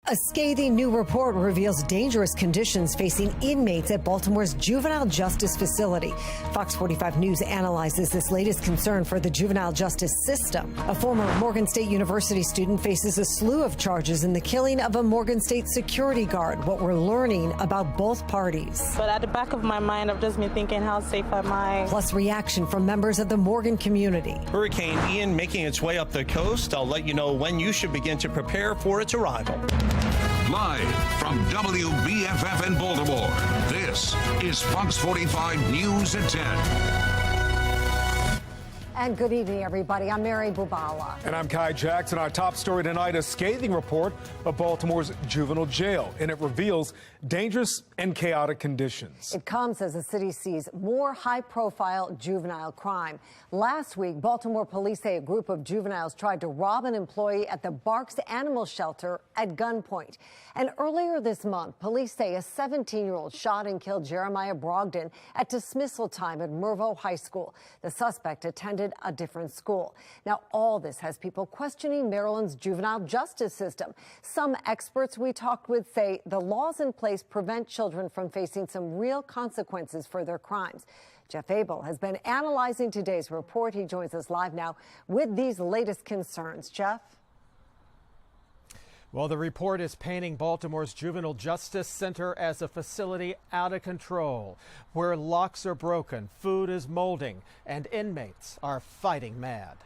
A scathing new report reveals dangerous conditions facing inmates at Baltimore's juvenile justice facility. Fox 45 News analyzes this latest concern for the juvenile justice system. A former Morgan State University student faces a slew of charges in the killing of a Morgan State security guard. What we're learning about both parties. But at the back of my mind, I've just been thinking, how safe am I? Plus reaction from members of the Morgan community. Hurricane Ian making its way up the coast. I'll let you know when you should begin to prepare for its arrival. Live from WBFF in Baltimore, this is Fox 45 News at 10. And good evening, everybody. I'm Mary Bubala. And I'm Kai Jackson. Our top story tonight, a scathing report of Baltimore's juvenile jail, and it reveals dangerous and chaotic conditions. It comes as the city sees more high-profile juvenile crime. Last week, Baltimore police say a group of juveniles tried to rob an employee at the Barks Animal Shelter at gunpoint. And earlier this month, police say a 17-year-old shot and killed Jeremiah Brogdon at dismissal time at Mervo High School. The suspect attended a different school. Now, all this has people questioning Maryland's juvenile justice system. Some experts we talked with say the laws in place prevent children from facing some real consequences for their crimes. Jeff Abel has been analyzing today's report. He joins us live now with these latest concerns. Jeff? Well, the report is painting Baltimore's Juvenile Justice Center as a facility out of control, where locks are broken, food is molding, and inmates are fighting mad.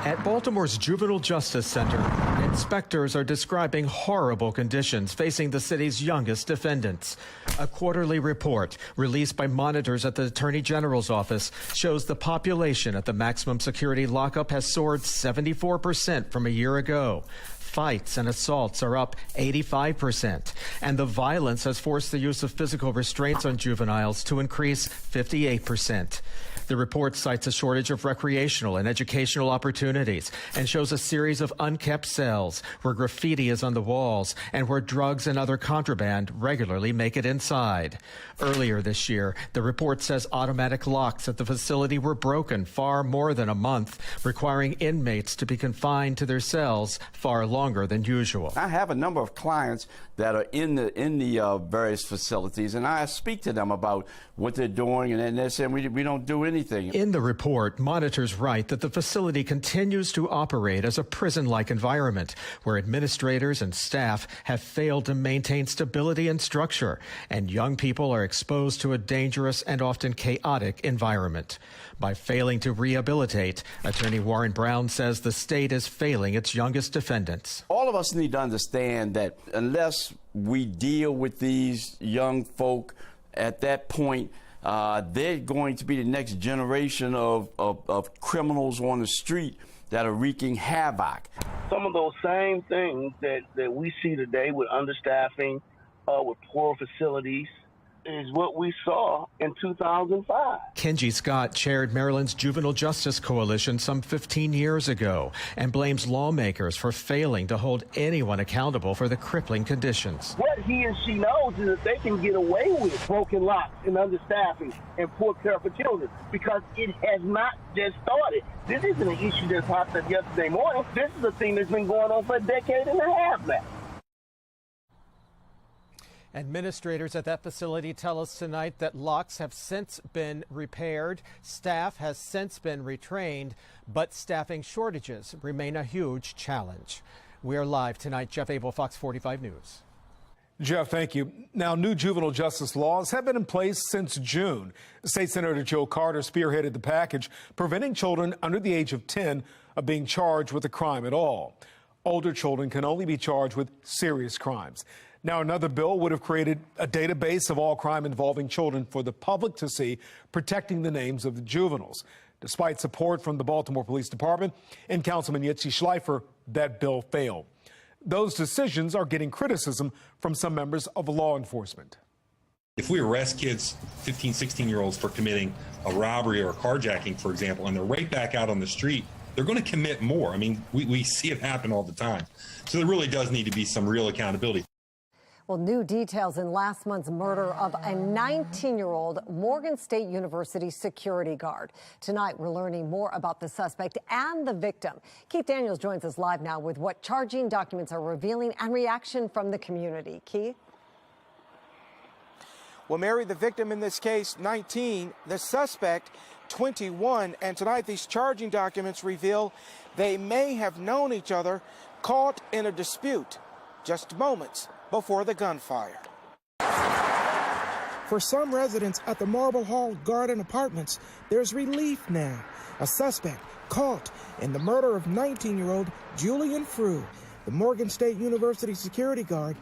At Baltimore's Juvenile Justice Center, inspectors are describing horrible conditions facing the city's youngest defendants. A quarterly report released by monitors at the Attorney General's office shows the population at the maximum security lockup has soared 74% from a year ago. Fights and assaults are up 85%, and the violence has forced the use of physical restraints on juveniles to increase 58%. The report cites a shortage of recreational and educational opportunities and shows a series of unkept cells where graffiti is on the walls and where drugs and other contraband regularly make it inside. Earlier this year, the report says automatic locks at the facility were broken far more than a month, requiring inmates to be confined to their cells far longer than usual. I have a number of clients that are in the various facilities, and I speak to them about what they're doing, and they're saying we don't do anything. In the report, monitors write that the facility continues to operate as a prison-like environment where administrators and staff have failed to maintain stability and structure, and young people are exposed to a dangerous and often chaotic environment. By failing to rehabilitate, Attorney Warren Brown says the state is failing its youngest defendants. All of us need to understand that unless we deal with these young folk at that point, they're going to be the next generation of criminals on the street that are wreaking havoc. Some of those same things that we see today with understaffing, with poor facilities, is what we saw in 2005. Kenji Scott chaired Maryland's Juvenile Justice Coalition some 15 years ago and blames lawmakers for failing to hold anyone accountable for the crippling conditions. What he and she knows is that they can get away with broken locks and understaffing and poor care for children because it has not just started. This isn't an issue that popped up yesterday morning. This is a thing that's been going on for a decade and a half now. Administrators at that facility tell us tonight that locks have since been repaired, staff has since been retrained, but staffing shortages remain a huge challenge. We are live tonight. Jeff Abel, Fox 45 News. Jeff, thank you. Now, new juvenile justice laws have been in place since June. State Senator Joe Carter spearheaded the package preventing children under the age of 10 of being charged with a crime at all. Older children can only be charged with serious crimes. Now, another bill would have created a database of all crime involving children for the public to see, protecting the names of the juveniles. Despite support from the Baltimore Police Department and Councilman Yitzi Schleifer, that bill failed. Those decisions are getting criticism from some members of law enforcement. If we arrest kids, 15, 16-year-olds, for committing a robbery or a carjacking, for example, and they're right back out on the street, they're going to commit more. I mean, we see it happen all the time. So there really does need to be some real accountability. Well, new details in last month's murder of a 19-year-old Morgan State University security guard. Tonight, we're learning more about the suspect and the victim. Keith Daniels joins us live now with what charging documents are revealing and reaction from the community. Keith? Well, Mary, the victim in this case, 19, the suspect, 21. And tonight, these charging documents reveal they may have known each other, caught in a dispute just moments before the gunfire. For some residents at the Marble Hall Garden Apartments, there's relief now. A suspect caught in the murder of 19-year-old Julian Frew, the Morgan State University security guard,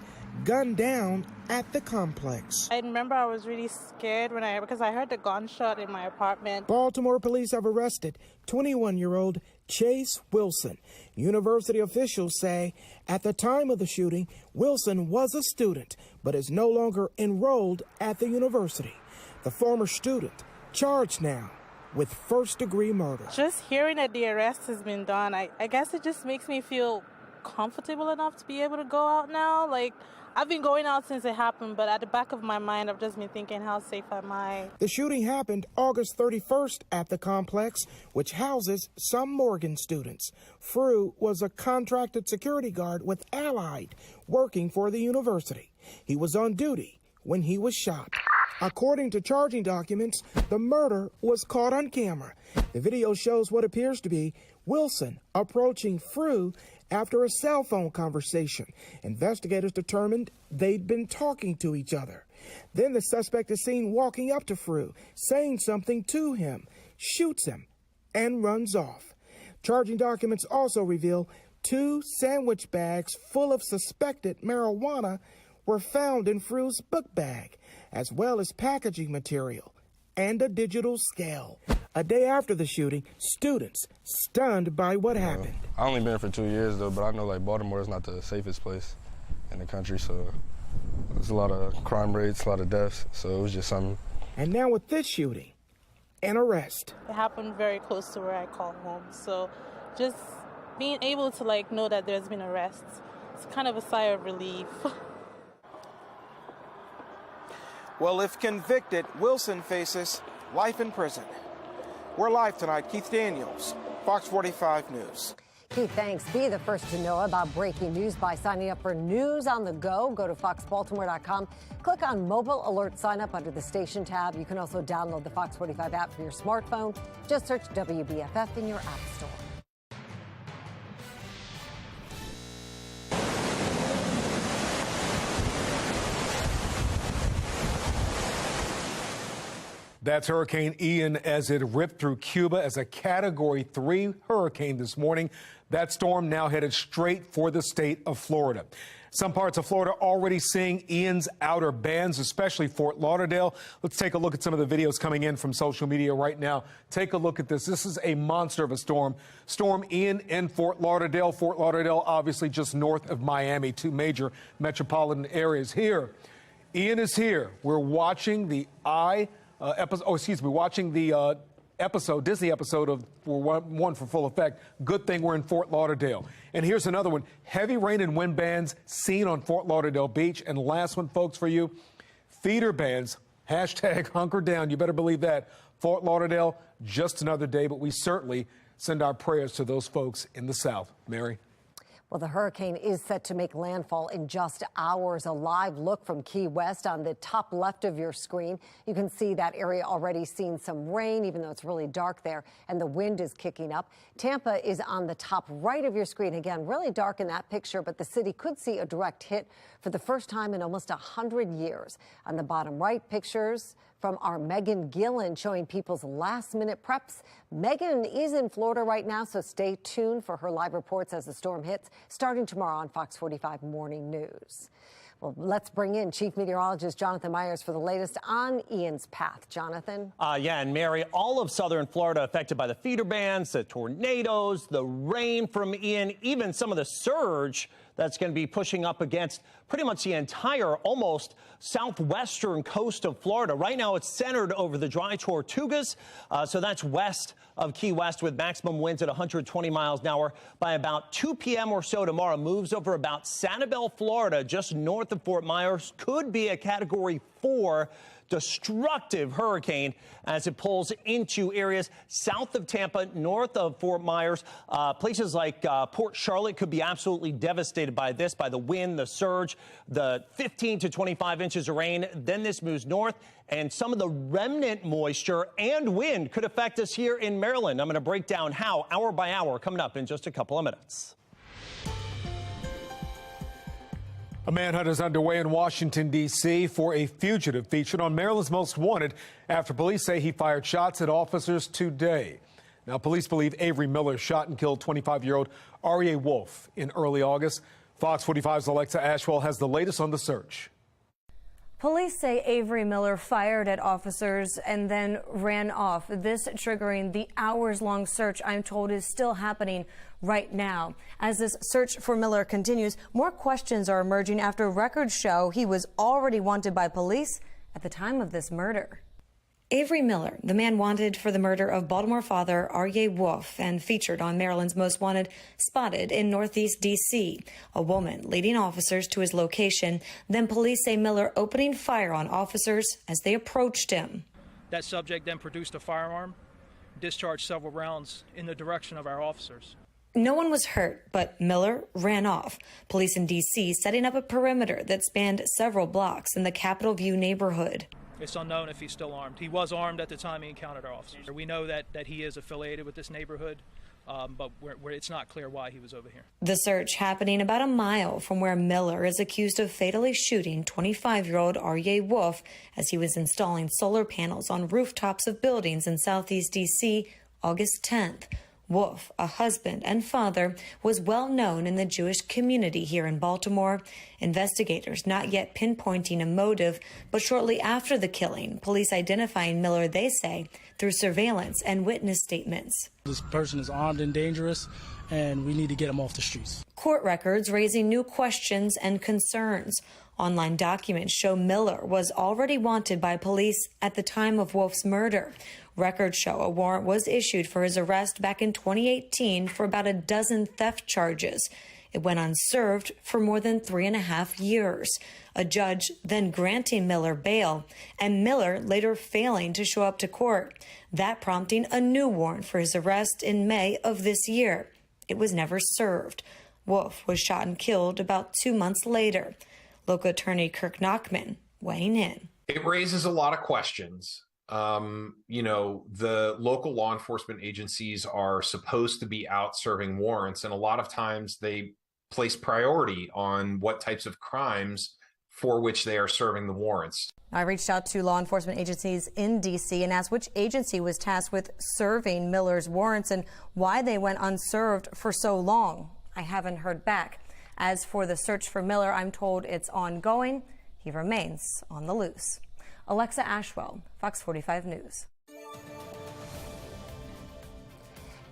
gunned down at the complex. I remember I was really scared because I heard the gunshot in my apartment. Baltimore police have arrested 21-year-old Chase Wilson. University officials say at the time of the shooting, Wilson was a student, but is no longer enrolled at the university. The former student charged now with first-degree murder. Just hearing that the arrest has been done, I guess it just makes me feel comfortable enough to be able to go out now. Like, I've been going out since it happened, but at the back of my mind, I've just been thinking, how safe am I? The shooting happened August 31st at the complex, which houses some Morgan students. Frew was a contracted security guard with Allied, working for the university. He was on duty when he was shot. According to charging documents, the murder was caught on camera. The video shows what appears to be Wilson approaching Frew after a cell phone conversation. Investigators determined they'd been talking to each other. Then the suspect is seen walking up to Frew, saying something to him, shoots him, and runs off. Charging documents also reveal 2 sandwich bags full of suspected marijuana were found in Frew's book bag, as well as packaging material and a digital scale. A day after the shooting, students stunned by what happened. I only been here for 2 years, though, but I know, like, Baltimore is not the safest place in the country, so there's a lot of crime rates, a lot of deaths, so it was just something. And now with this shooting, an arrest. It happened very close to where I call home, so just being able to, like, know that there's been arrests, it's kind of a sigh of relief. Well, if convicted, Wilson faces life in prison. We're live tonight. Keith Daniels, Fox 45 News. Keith, thanks. Be the first to know about breaking news by signing up for News on the Go. Go to foxbaltimore.com. Click on Mobile Alert Sign Up under the Station tab. You can also download the Fox 45 app for your smartphone. Just search WBFF in your app store. That's Hurricane Ian as it ripped through Cuba as a Category 3 hurricane this morning. That storm now headed straight for the state of Florida. Some parts of Florida already seeing Ian's outer bands, especially Fort Lauderdale. Let's take a look at some of the videos coming in from social media right now. Take a look at this. This is a monster of a storm. Storm Ian in Fort Lauderdale. Fort Lauderdale, obviously just north of Miami, 2 major metropolitan areas here. Ian is here. We're watching the watching the Disney episode of One for Full Effect. Good thing we're in Fort Lauderdale. And here's another one. Heavy rain and wind bands seen on Fort Lauderdale Beach. And last one, folks, for you, feeder bands, hashtag hunker down. You better believe that. Fort Lauderdale, just another day, but we certainly send our prayers to those folks in the South. Mary? Well, the hurricane is set to make landfall in just hours. A live look from Key West on the top left of your screen. You can see that area already seeing some rain, even though it's really dark there, and the wind is kicking up. Tampa is on the top right of your screen. Again, really dark in that picture, but the city could see a direct hit for the first time in almost 100 years. On the bottom right, pictures from our Megan Gillen showing people's last-minute preps. Megan is in Florida right now, so stay tuned for her live reports as the storm hits, starting tomorrow on Fox 45 Morning News. Well, let's bring in Chief Meteorologist Jonathan Myers for the latest on Ian's path. Jonathan? Yeah, and Mary, all of southern Florida affected by the feeder bands, the tornadoes, the rain from Ian, even some of the surge that's going to be pushing up against pretty much the entire almost southwestern coast of Florida. Right now, it's centered over the dry Tortugas, so that's west of Key West, with maximum winds at 120 miles an hour. By about 2 p.m. or so tomorrow, moves over about Sanibel, Florida, just north of Fort Myers. Could be a Category 4 destructive hurricane as it pulls into areas south of Tampa, north of Fort Myers. Places like Port Charlotte could be absolutely devastated by this, by the wind, the surge, the 15 to 25 inches of rain. Then this moves north, and some of the remnant moisture and wind could affect us here in Maryland. I'm going to break down how, hour by hour, coming up in just a couple of minutes. A manhunt is underway in Washington, D.C. for a fugitive featured on Maryland's Most Wanted after police say he fired shots at officers today. Now, police believe Avery Miller shot and killed 25-year-old Aryeh Wolf in early August. Fox 45's Alexa Ashwell has the latest on the search. Police say Avery Miller fired at officers and then ran off. This triggering the hours-long search I'm told is still happening right now. As this search for Miller continues, more questions are emerging after records show he was already wanted by police at the time of this murder. Avery Miller, the man wanted for the murder of Baltimore father Aryeh Wolf and featured on Maryland's Most Wanted, spotted in Northeast D.C. A woman leading officers to his location. Then police say Miller opening fire on officers as they approached him. That subject then produced a firearm, discharged several rounds in the direction of our officers. No one was hurt, but Miller ran off. Police in D.C. setting up a perimeter that spanned several blocks in the Capitol View neighborhood. It's unknown if he's still armed. He was armed at the time he encountered our officers. We know that he is affiliated with this neighborhood, but it's not clear why he was over here. The search happening about a mile from where Miller is accused of fatally shooting 25-year-old Aryeh Wolf as he was installing solar panels on rooftops of buildings in Southeast D.C. August 10th. Wolf, a husband and father, was well known in the Jewish community here in Baltimore. Investigators not yet pinpointing a motive, but shortly after the killing, police identifying Miller, they say, through surveillance and witness statements. This person is armed and dangerous, and we need to get him off the streets. Court records raising new questions and concerns. Online documents show Miller was already wanted by police at the time of Wolf's murder. Records show a warrant was issued for his arrest back in 2018 for about a dozen theft charges. It went unserved for more than 3.5 years. A judge then granting Miller bail, and Miller later failing to show up to court. That prompting a new warrant for his arrest in May of this year. It was never served. Wolf was shot and killed about 2 months later. Local attorney Kirk Nachman weighing in. It raises a lot of questions. The local law enforcement agencies are supposed to be out serving warrants, and a lot of times they place priority on what types of crimes for which they are serving the warrants. I reached out to law enforcement agencies in D.C. and asked which agency was tasked with serving Miller's warrants and why they went unserved for so long. I haven't heard back. As for the search for Miller, I'm told it's ongoing. He remains on the loose. Alexa Ashwell, Fox 45 News.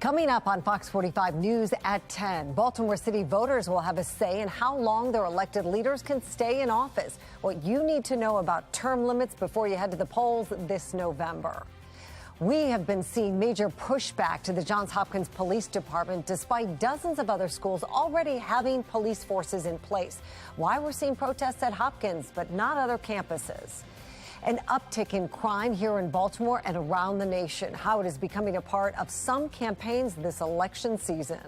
Coming up on Fox 45 News at 10, Baltimore City voters will have a say in how long their elected leaders can stay in office. What you need to know about term limits before you head to the polls this November. We have been seeing major pushback to the Johns Hopkins Police Department, despite dozens of other schools already having police forces in place. Why we're seeing protests at Hopkins, but not other campuses. An uptick in crime here in Baltimore and around the nation. How it is becoming a part of some campaigns this election season.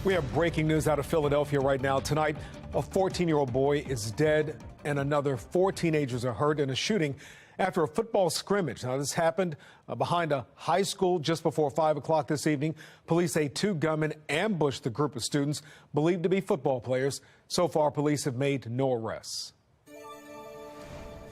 We have breaking news out of Philadelphia right now. Tonight, a 14-year-old boy is dead and another 4 teenagers are hurt in a shooting after a football scrimmage. Now, this happened behind a high school just before 5 o'clock this evening. Police say 2 gunmen ambushed the group of students believed to be football players. So far, police have made no arrests.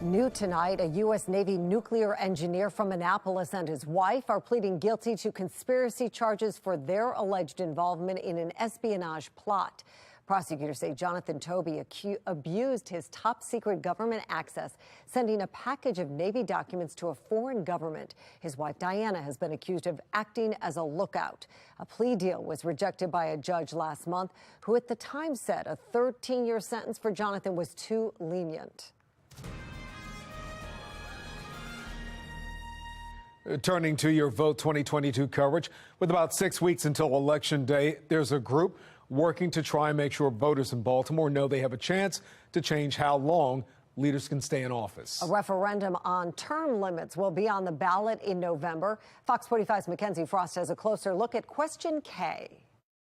New tonight, a U.S. Navy nuclear engineer from Annapolis and his wife are pleading guilty to conspiracy charges for their alleged involvement in an espionage plot. Prosecutors say Jonathan Toby abused his top-secret government access, sending a package of Navy documents to a foreign government. His wife, Diana, has been accused of acting as a lookout. A plea deal was rejected by a judge last month, who at the time said a 13-year sentence for Jonathan was too lenient. Turning to your Vote 2022 coverage, with about 6 weeks until Election Day, there's a group working to try and make sure voters in Baltimore know they have a chance to change how long leaders can stay in office. A referendum on term limits will be on the ballot in November. Fox 45's Mackenzie Frost has a closer look at Question K.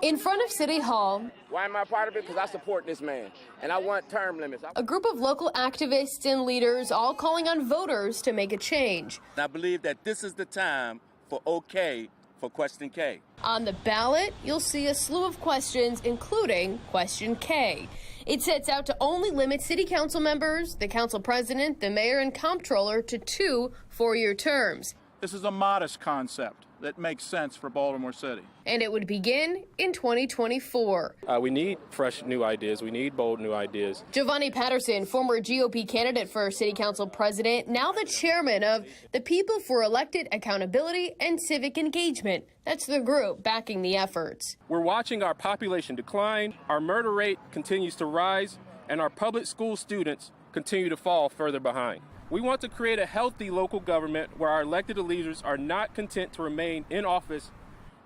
In front of City Hall. Why am I part of it? Because I support this man, and I want term limits. A group of local activists and leaders all calling on voters to make a change. I believe that this is the time for OK for Question K. On the ballot, you'll see a slew of questions, including Question K. It sets out to only limit city council members, the council president, the mayor, and comptroller to 2 four-year terms. This is a modest concept that makes sense for Baltimore City. And it would begin in 2024. We need fresh new ideas. We need bold new ideas. Giovanni Patterson, former GOP candidate for city council president, now the chairman of the People for Elected Accountability and Civic Engagement. That's the group backing the efforts. We're watching our population decline, our murder rate continues to rise, and our public school students continue to fall further behind. We want to create a healthy local government where our elected leaders are not content to remain in office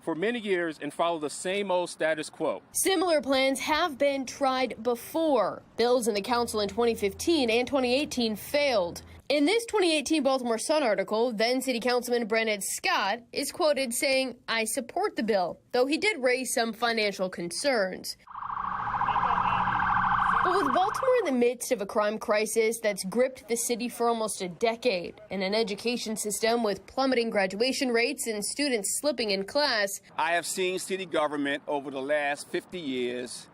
for many years and follow the same old status quo. Similar plans have been tried before. Bills in the council in 2015 and 2018 failed. In this 2018 Baltimore Sun article, then City Councilman Brennan Scott is quoted saying, "I support the bill," though he did raise some financial concerns. But with Baltimore in the midst of a crime crisis that's gripped the city for almost a decade, and an education system with plummeting graduation rates and students slipping in class, I have seen city government over the last 50 years.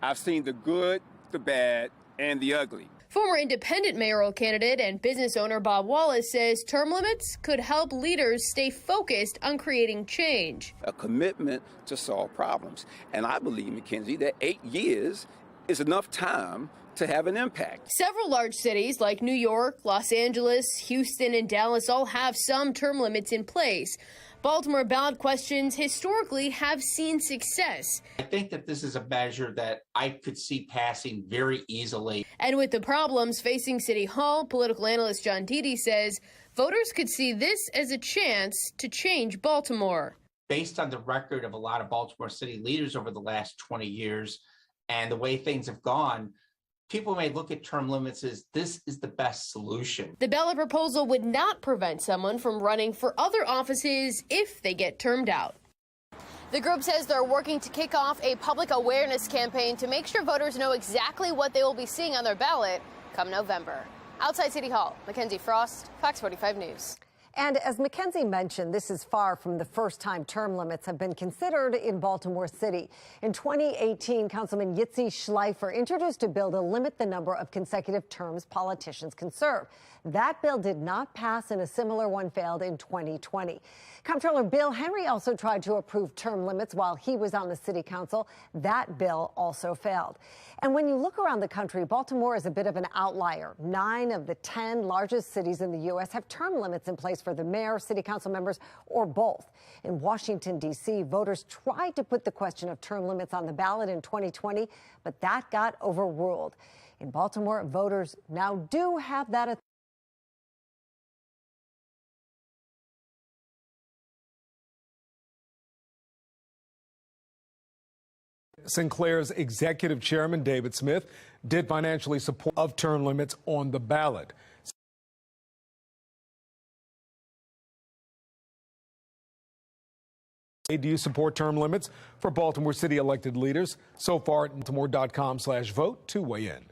I've seen the good, the bad, and the ugly. Former independent mayoral candidate and business owner Bob Wallace says term limits could help leaders stay focused on creating change. A commitment to solve problems. And I believe, Mackenzie, that 8 years is enough time to have an impact. Several large cities like New York, Los Angeles, Houston, and Dallas all have some term limits in place. Baltimore ballot questions historically have seen success. I think that this is a measure that I could see passing very easily. And with the problems facing City Hall, political analyst John Dede says voters could see this as a chance to change Baltimore. Based on the record of a lot of Baltimore City leaders over the last 20 years, and the way things have gone, people may look at term limits as this is the best solution. The ballot proposal would not prevent someone from running for other offices if they get termed out. The group says they're working to kick off a public awareness campaign to make sure voters know exactly what they will be seeing on their ballot come November. Outside City Hall, Mackenzie Frost, Fox 45 News. And as Mackenzie mentioned, this is far from the first time term limits have been considered in Baltimore City. In 2018, Councilman Yitzi Schleifer introduced a bill to limit the number of consecutive terms politicians can serve. That bill did not pass, and a similar one failed in 2020. Comptroller Bill Henry also tried to approve term limits while he was on the city council. That bill also failed. And when you look around the country, Baltimore is a bit of an outlier. 9 of the 10 largest cities in the U.S. have term limits in place for the mayor, city council members, or both. In Washington, D.C., voters tried to put the question of term limits on the ballot in 2020, but that got overruled. In Baltimore, voters now do have that authority. Sinclair's executive chairman, David Smith, did financially support of term limits on the ballot. Do you support term limits for Baltimore City elected leaders? So far at baltimore.com/vote to weigh in.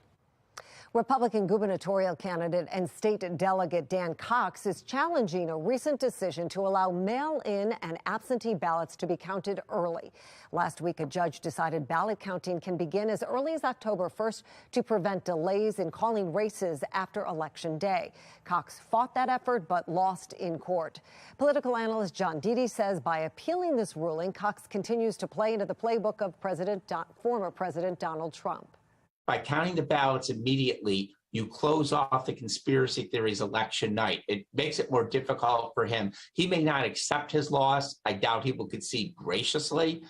Republican gubernatorial candidate and state delegate Dan Cox is challenging a recent decision to allow mail-in and absentee ballots to be counted early. Last week, a judge decided ballot counting can begin as early as October 1st to prevent delays in calling races after Election Day. Cox fought that effort but lost in court. Political analyst John Deedy says by appealing this ruling, Cox continues to play into the playbook of former President Donald Trump. By counting the ballots immediately, you close off the conspiracy theories election night. It makes it more difficult for him. He may not accept his loss. I doubt he will concede graciously,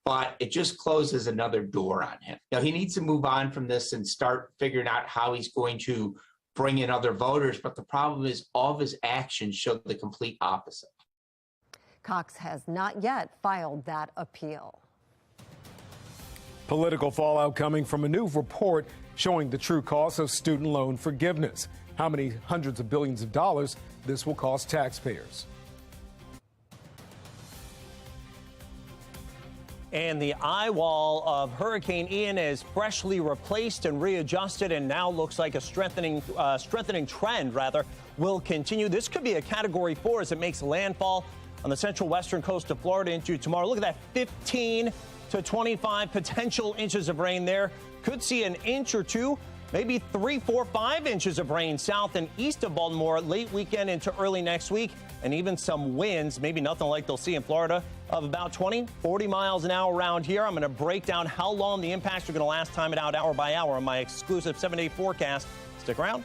but it just closes another door on him. Now, he needs to move on from this and start figuring out how he's going to bring in other voters. But the problem is all of his actions show the complete opposite. Cox has not yet filed that appeal. Political fallout coming from a new report showing the true cost of student loan forgiveness. How many hundreds of billions of dollars this will cost taxpayers. And the eye wall of Hurricane Ian is freshly replaced and readjusted, and now looks like a strengthening trend will continue. This could be a Category 4 as it makes landfall on the central western coast of Florida into tomorrow. Look at that, 15 to 25 potential inches of rain there. Could see an inch or two, maybe 3, 4, 5 inches of rain south and east of Baltimore late weekend into early next week. And even some winds, maybe nothing like they'll see in Florida, of about 20, 40 miles an hour around here. I'm going to break down how long the impacts are going to last, time it out hour by hour on my exclusive 7-day forecast. Stick around.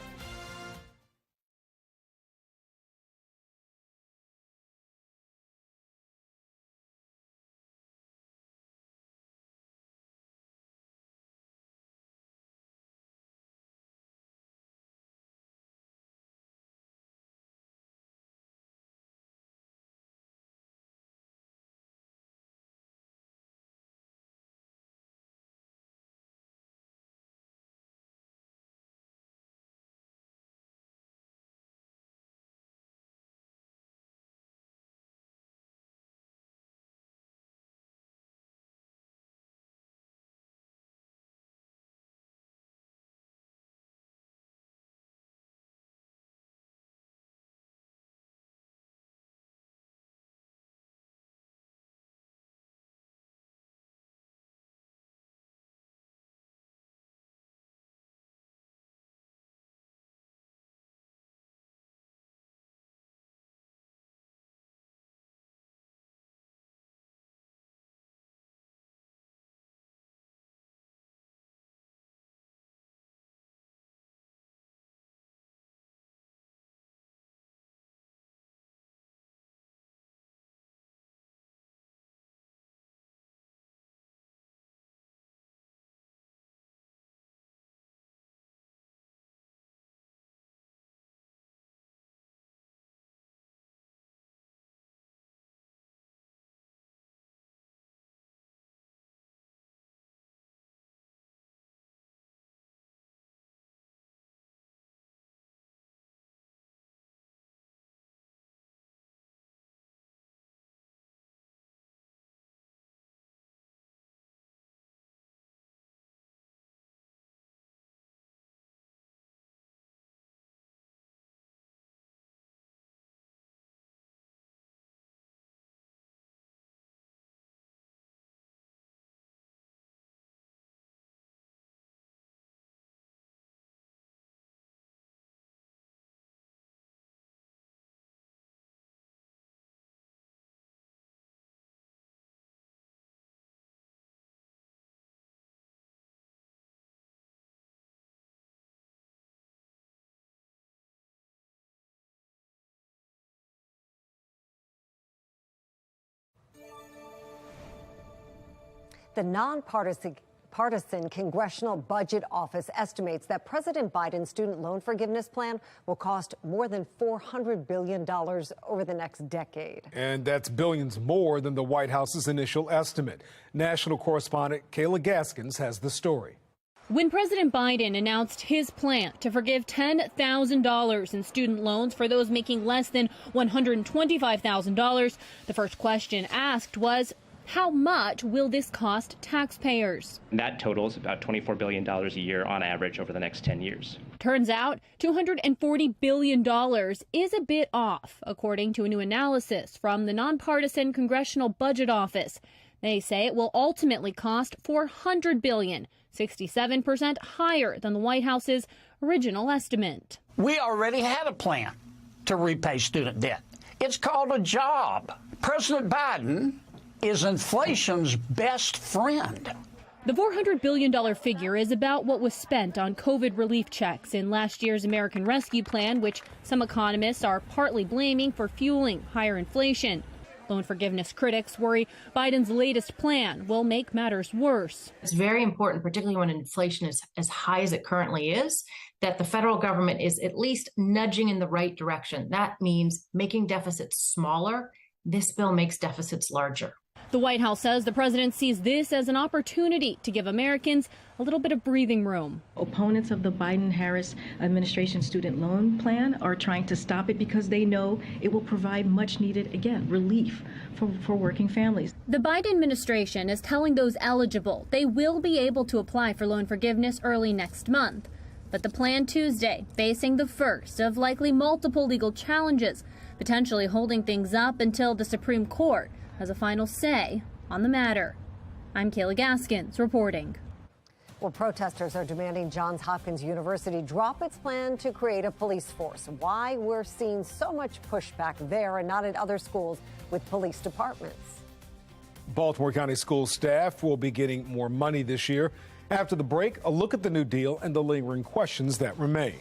The nonpartisan Congressional Budget Office estimates that President Biden's student loan forgiveness plan will cost more than $400 billion over the next decade. And that's billions more than the White House's initial estimate. National correspondent Kayla Gaskins has the story. When President Biden announced his plan to forgive $10,000 in student loans for those making less than $125,000, the first question asked was, how much will this cost taxpayers? That totals about $24 billion a year on average over the next 10 years. Turns out $240 billion is a bit off, according to a new analysis from the nonpartisan Congressional Budget Office. They say it will ultimately cost $400 billion, 67% higher than the White House's original estimate. We already had a plan to repay student debt. It's called a job. President Biden is inflation's best friend. The $400 billion figure is about what was spent on COVID relief checks in last year's American Rescue Plan, which some economists are partly blaming for fueling higher inflation. Loan forgiveness critics worry Biden's latest plan will make matters worse. It's very important, particularly when inflation is as high as it currently is, that the federal government is at least nudging in the right direction. That means making deficits smaller. This bill makes deficits larger. The White House says the president sees this as an opportunity to give Americans a little bit of breathing room. Opponents of the Biden-Harris administration student loan plan are trying to stop it because they know it will provide much needed, again, relief for working families. The Biden administration is telling those eligible they will be able to apply for loan forgiveness early next month. But the plan Tuesday facing the first of likely multiple legal challenges, potentially holding things up until the Supreme Court has a final say on the matter. I'm Kayla Gaskins reporting. Well, protesters are demanding Johns Hopkins University drop its plan to create a police force. Why we're seeing so much pushback there and not at other schools with police departments. Baltimore County school staff will be getting more money this year. After the break, a look at the new deal and the lingering questions that remain.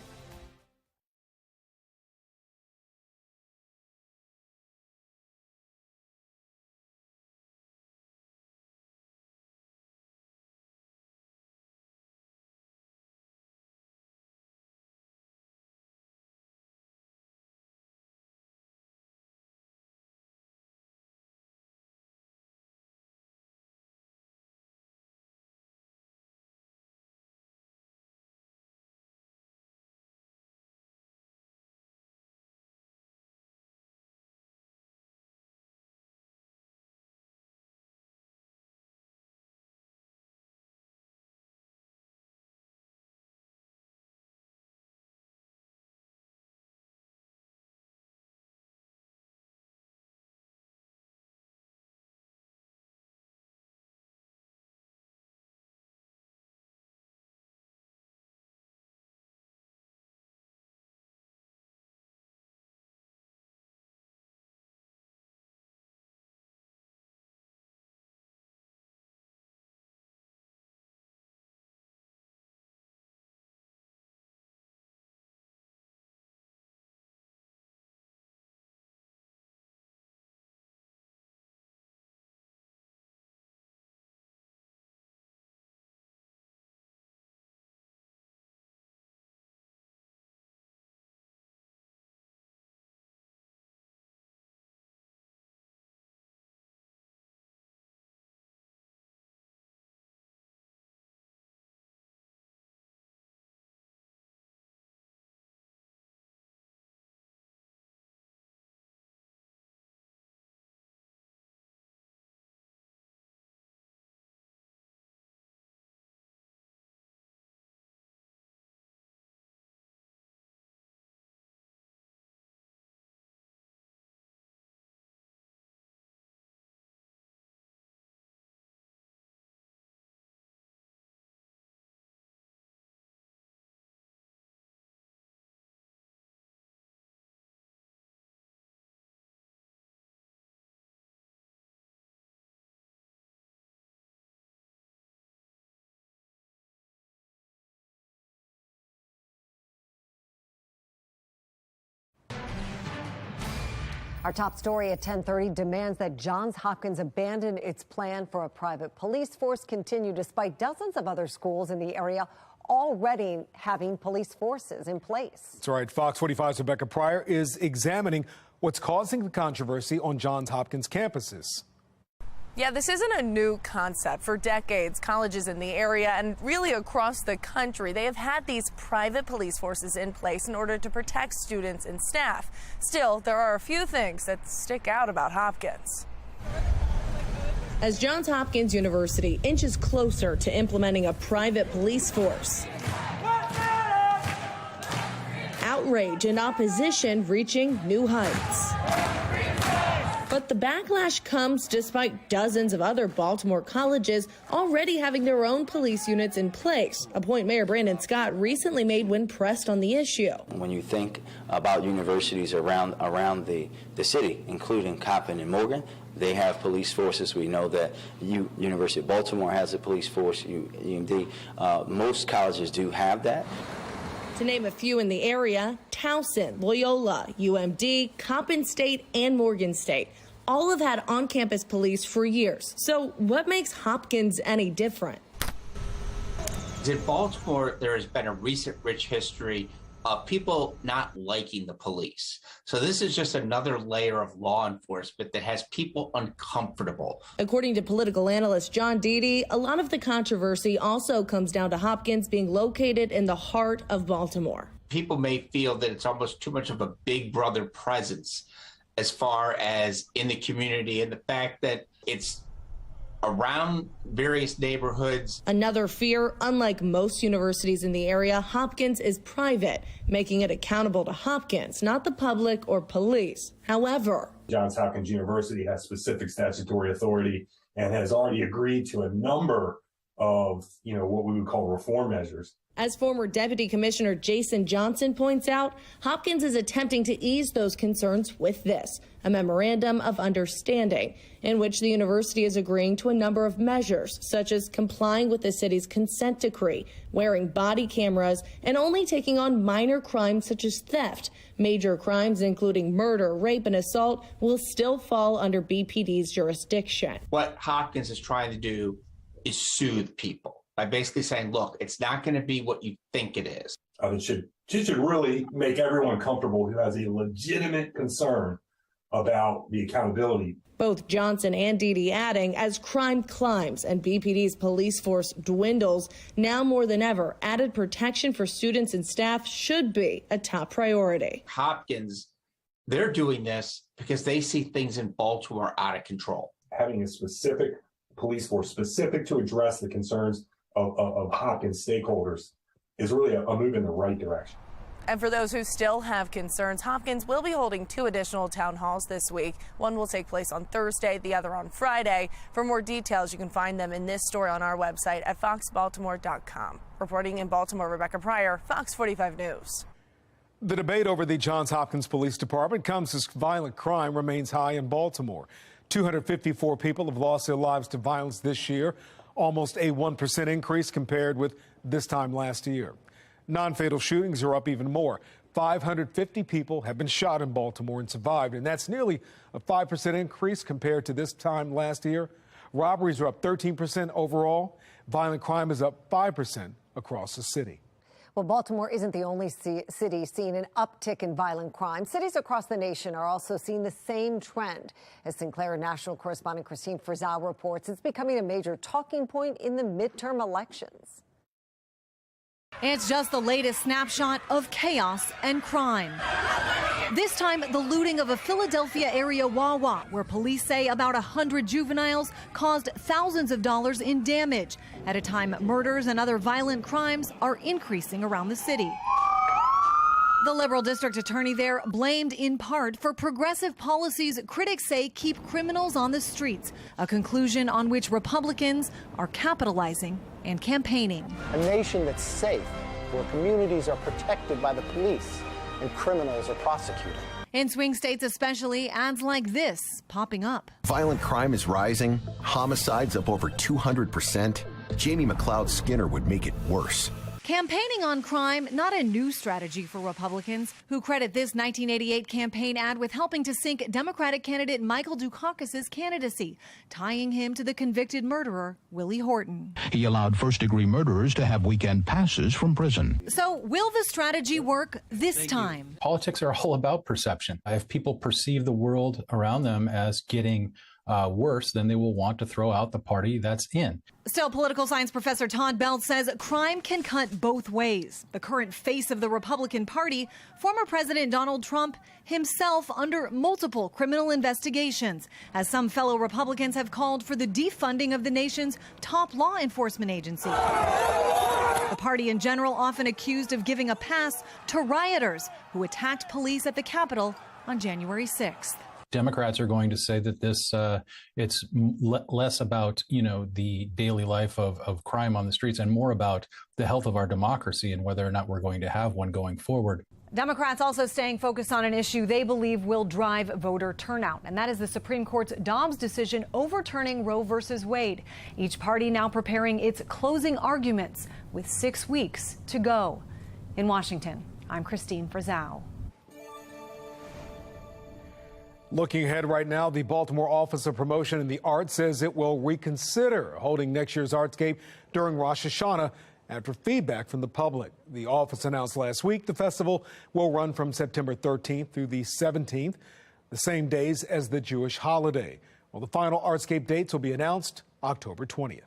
Our top story at 10:30 demands that Johns Hopkins abandon its plan for a private police force continue despite dozens of other schools in the area already having police forces in place. That's right. Fox 45's Rebecca Pryor is examining what's causing the controversy on Johns Hopkins campuses. Yeah, this isn't a new concept. For decades, colleges in the area and really across the country, they have had these private police forces in place in order to protect students and staff. Still, there are a few things that stick out about Hopkins. As Johns Hopkins University inches closer to implementing a private police force, outrage and opposition reaching new heights. But the backlash comes despite dozens of other Baltimore colleges already having their own police units in place, a point Mayor Brandon Scott recently made when pressed on the issue. When you think about universities around the city, including Coppin and Morgan, they have police forces. We know that University of Baltimore has a police force, UMD. Most colleges do have that. To name a few in the area, Towson, Loyola, UMD, Coppin State, and Morgan State all have had on-campus police for years. So what makes Hopkins any different? In Baltimore, there has been a recent rich history of people not liking the police. So this is just another layer of law enforcement that has people uncomfortable. According to political analyst John Deedy, a lot of the controversy also comes down to Hopkins being located in the heart of Baltimore. People may feel that it's almost too much of a big brother presence as far as in the community, and the fact that it's around various neighborhoods. Another fear, unlike most universities in the area, Hopkins is private, making it accountable to Hopkins, not the public or police. However, Johns Hopkins University has specific statutory authority and has already agreed to a number of, what we would call reform measures. As former Deputy Commissioner Jason Johnson points out, Hopkins is attempting to ease those concerns with this, a memorandum of understanding, in which the university is agreeing to a number of measures, such as complying with the city's consent decree, wearing body cameras, and only taking on minor crimes such as theft. Major crimes, including murder, rape, and assault, will still fall under BPD's jurisdiction. What Hopkins is trying to do is soothe people by basically saying, look, it's not going to be what you think it is. It should really make everyone comfortable who has a legitimate concern about the accountability. Both Johnson and Deedy adding, as crime climbs and BPD's police force dwindles, now more than ever, added protection for students and staff should be a top priority. Hopkins, they're doing this because they see things in Baltimore out of control. Having a specific police force specific to address the concerns of Hopkins stakeholders is really a move in the right direction. And for those who still have concerns, Hopkins will be holding 2 additional town halls this week. One will take place on Thursday, the other on Friday. For more details, you can find them in this story on our website at foxbaltimore.com. Reporting in Baltimore, Rebecca Pryor, Fox 45 News. The debate over the Johns Hopkins Police Department comes as violent crime remains high in Baltimore. 254 people have lost their lives to violence this year, almost a 1% increase compared with this time last year. Non-fatal shootings are up even more. 550 people have been shot in Baltimore and survived, and that's nearly a 5% increase compared to this time last year. Robberies are up 13% overall. Violent crime is up 5% across the city. Well, Baltimore isn't the only city seeing an uptick in violent crime. Cities across the nation are also seeing the same trend. As Sinclair national correspondent Christine Frizzell reports, it's becoming a major talking point in the midterm elections. It's just the latest snapshot of chaos and crime. This time, the looting of a Philadelphia area Wawa, where police say about 100 juveniles caused thousands of dollars in damage, at a time murders and other violent crimes are increasing around the city. The liberal district attorney there blamed in part for progressive policies critics say keep criminals on the streets, a conclusion on which Republicans are capitalizing and campaigning. A nation that's safe, where communities are protected by the police and criminals are prosecuted. In swing states especially, ads like this popping up. Violent crime is rising, homicides up over 200%. Jamie McLeod-Skinner would make it worse. Campaigning on crime, not a new strategy for Republicans, who credit this 1988 campaign ad with helping to sink Democratic candidate Michael Dukakis' candidacy, tying him to the convicted murderer, Willie Horton. He allowed first-degree murderers to have weekend passes from prison. So will the strategy work this time? Politics are all about perception. If people perceive the world around them as getting worse, then they will want to throw out the party that's in. Still, political science professor Todd Belt says crime can cut both ways. The current face of the Republican Party, former President Donald Trump, himself under multiple criminal investigations, as some fellow Republicans have called for the defunding of the nation's top law enforcement agency. The party in general often accused of giving a pass to rioters who attacked police at the Capitol on January 6th. Democrats are going to say that this it's less about, the daily life of crime on the streets and more about the health of our democracy and whether or not we're going to have one going forward. Democrats also staying focused on an issue they believe will drive voter turnout, and that is the Supreme Court's Dobbs decision overturning Roe v. Wade. Each party now preparing its closing arguments with 6 weeks to go. In Washington, I'm Christine Frizzau. Looking ahead right now, the Baltimore Office of Promotion and the Arts says it will reconsider holding next year's Artscape during Rosh Hashanah after feedback from the public. The office announced last week the festival will run from September 13th through the 17th, the same days as the Jewish holiday. Well, the final Artscape dates will be announced October 20th.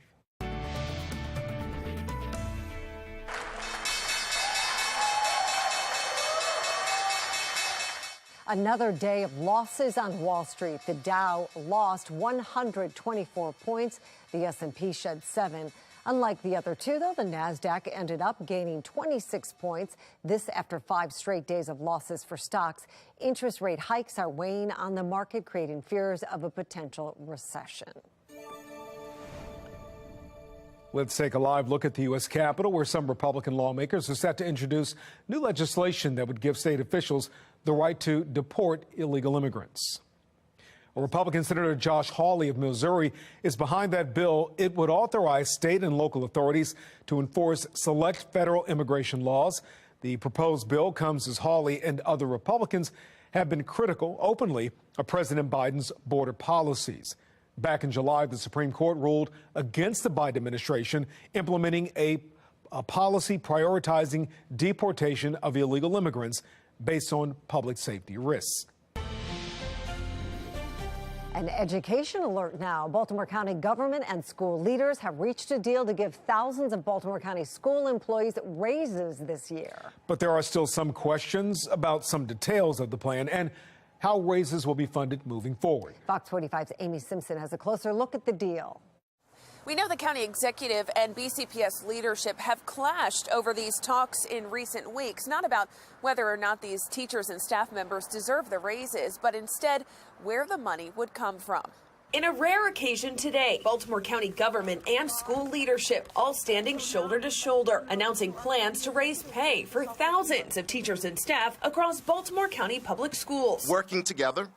Another day of losses on Wall Street. The Dow lost 124 points. The S&P shed 7. Unlike the other two, though, the Nasdaq ended up gaining 26 points. This after 5 straight days of losses for stocks. Interest rate hikes are weighing on the market, creating fears of a potential recession. Let's take a live look at the U.S. Capitol, where some Republican lawmakers are set to introduce new legislation that would give state officials the right to deport illegal immigrants. Republican Senator Josh Hawley of Missouri is behind that bill. It would authorize state and local authorities to enforce select federal immigration laws. The proposed bill comes as Hawley and other Republicans have been critical openly of President Biden's border policies. Back in July, the Supreme Court ruled against the Biden administration implementing a policy prioritizing deportation of illegal immigrants based on public safety risks. An education alert now. Baltimore County government and school leaders have reached a deal to give thousands of Baltimore County school employees raises this year. But there are still some questions about some details of the plan and how raises will be funded moving forward. Fox 45's Amy Simpson has a closer look at the deal. We know the county executive and BCPS leadership have clashed over these talks in recent weeks, not about whether or not these teachers and staff members deserve the raises, but instead where the money would come from. In a rare occasion today, Baltimore County government and school leadership all standing shoulder to shoulder, announcing plans to raise pay for thousands of teachers and staff across Baltimore County public schools. Working together,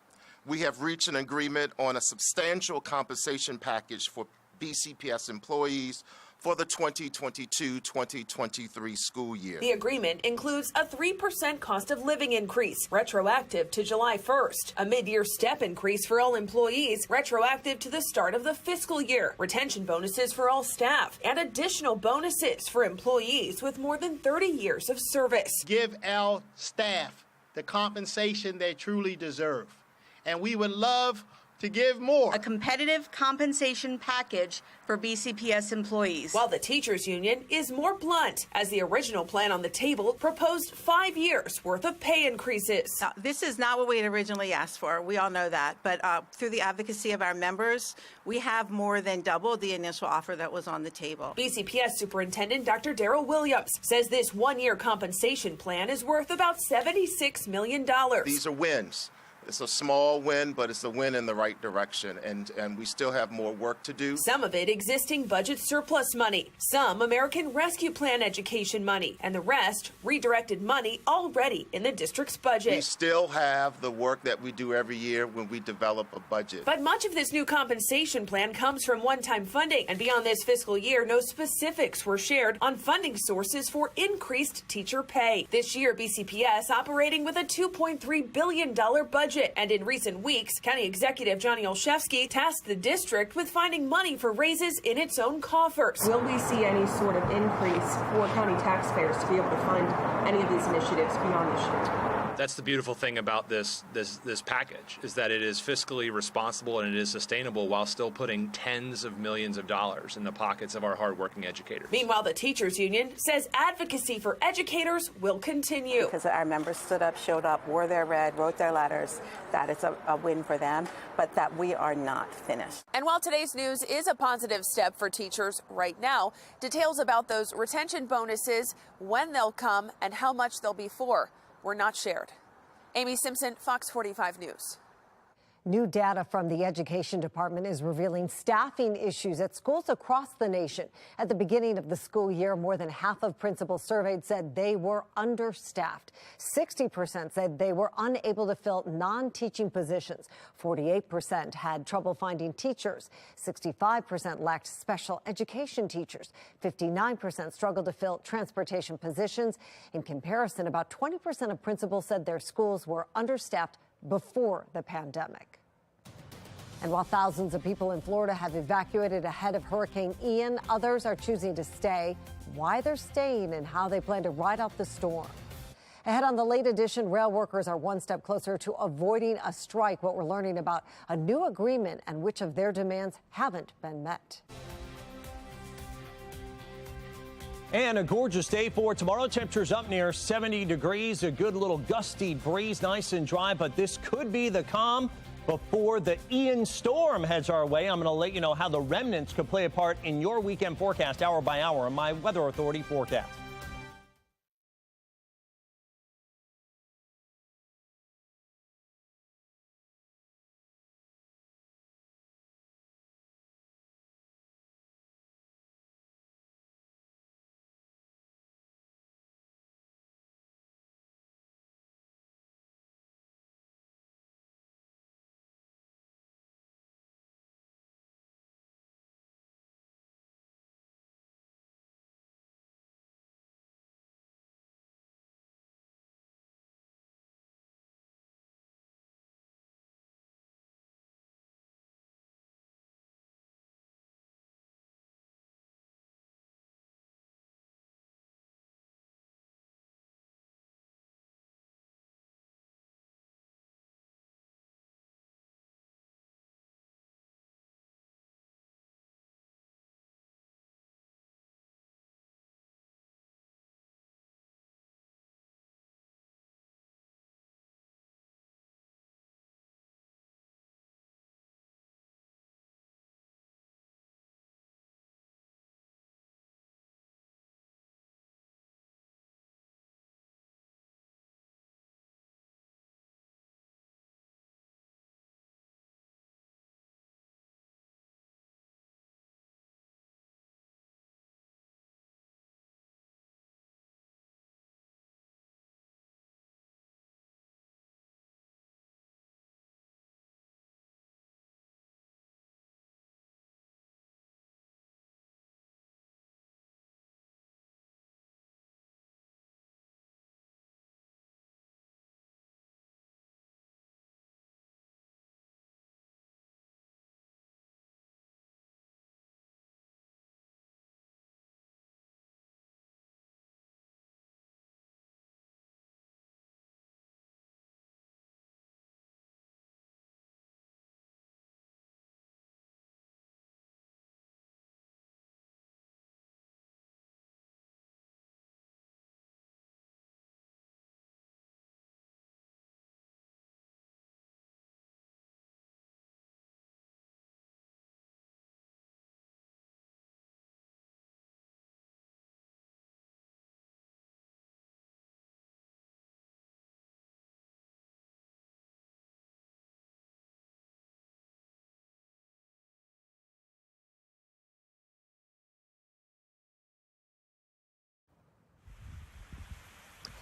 we have reached an agreement on a substantial compensation package for BCPS employees for the 2022-2023 school year. The agreement includes a 3% cost of living increase, retroactive to July 1st, a mid-year step increase for all employees, retroactive to the start of the fiscal year, retention bonuses for all staff, and additional bonuses for employees with more than 30 years of service. Give our staff the compensation they truly deserve, and we would love to give more. A competitive compensation package for BCPS employees. While the teachers union is more blunt, as the original plan on the table proposed 5 years worth of pay increases. Now, this is not what we had originally asked for. We all know that. But through the advocacy of our members, we have more than doubled the initial offer that was on the table. BCPS Superintendent Dr. Darrell Williams says this one-year compensation plan is worth about $76 million. These are wins. It's a small win, but it's a win in the right direction, and we still have more work to do. Some of it existing budget surplus money, some American Rescue Plan education money, and the rest redirected money already in the district's budget. We still have the work that we do every year when we develop a budget. But much of this new compensation plan comes from one-time funding, and beyond this fiscal year, no specifics were shared on funding sources for increased teacher pay. This year, BCPS operating with a $2.3 billion budget. And in recent weeks, County Executive Johnny Olszewski tasked the district with finding money for raises in its own coffers. Will we see any sort of increase for county taxpayers to be able to fund any of these initiatives beyond this year? That's the beautiful thing about this package, is that it is fiscally responsible and it is sustainable while still putting tens of millions of dollars in the pockets of our hardworking educators. Meanwhile, the teachers union says advocacy for educators will continue. Because our members stood up, showed up, wore their red, wrote their letters, that it's a win for them, but that we are not finished. And while today's news is a positive step for teachers right now, details about those retention bonuses, when they'll come, and how much they'll be for were not shared. Amy Simpson, Fox 45 News. New data from the Education Department is revealing staffing issues at schools across the nation. At the beginning of the school year, more than half of principals surveyed said they were understaffed. 60% said they were unable to fill non-teaching positions. 48% had trouble finding teachers. 65% lacked special education teachers. 59% struggled to fill transportation positions. In comparison, about 20% of principals said their schools were understaffed before the pandemic. And while thousands of people in Florida have evacuated ahead of Hurricane Ian, others are choosing to stay. Why they're staying and how they plan to ride out the storm. Ahead on the late edition, rail workers are one step closer to avoiding a strike. What we're learning about a new agreement and which of their demands haven't been met. And a gorgeous day for tomorrow. Temperatures up near 70 degrees, a good little gusty breeze, nice and dry, but this could be the calm before the Ian storm heads our way. I'm going to let you know how the remnants could play a part in your weekend forecast hour by hour on my Weather Authority forecast.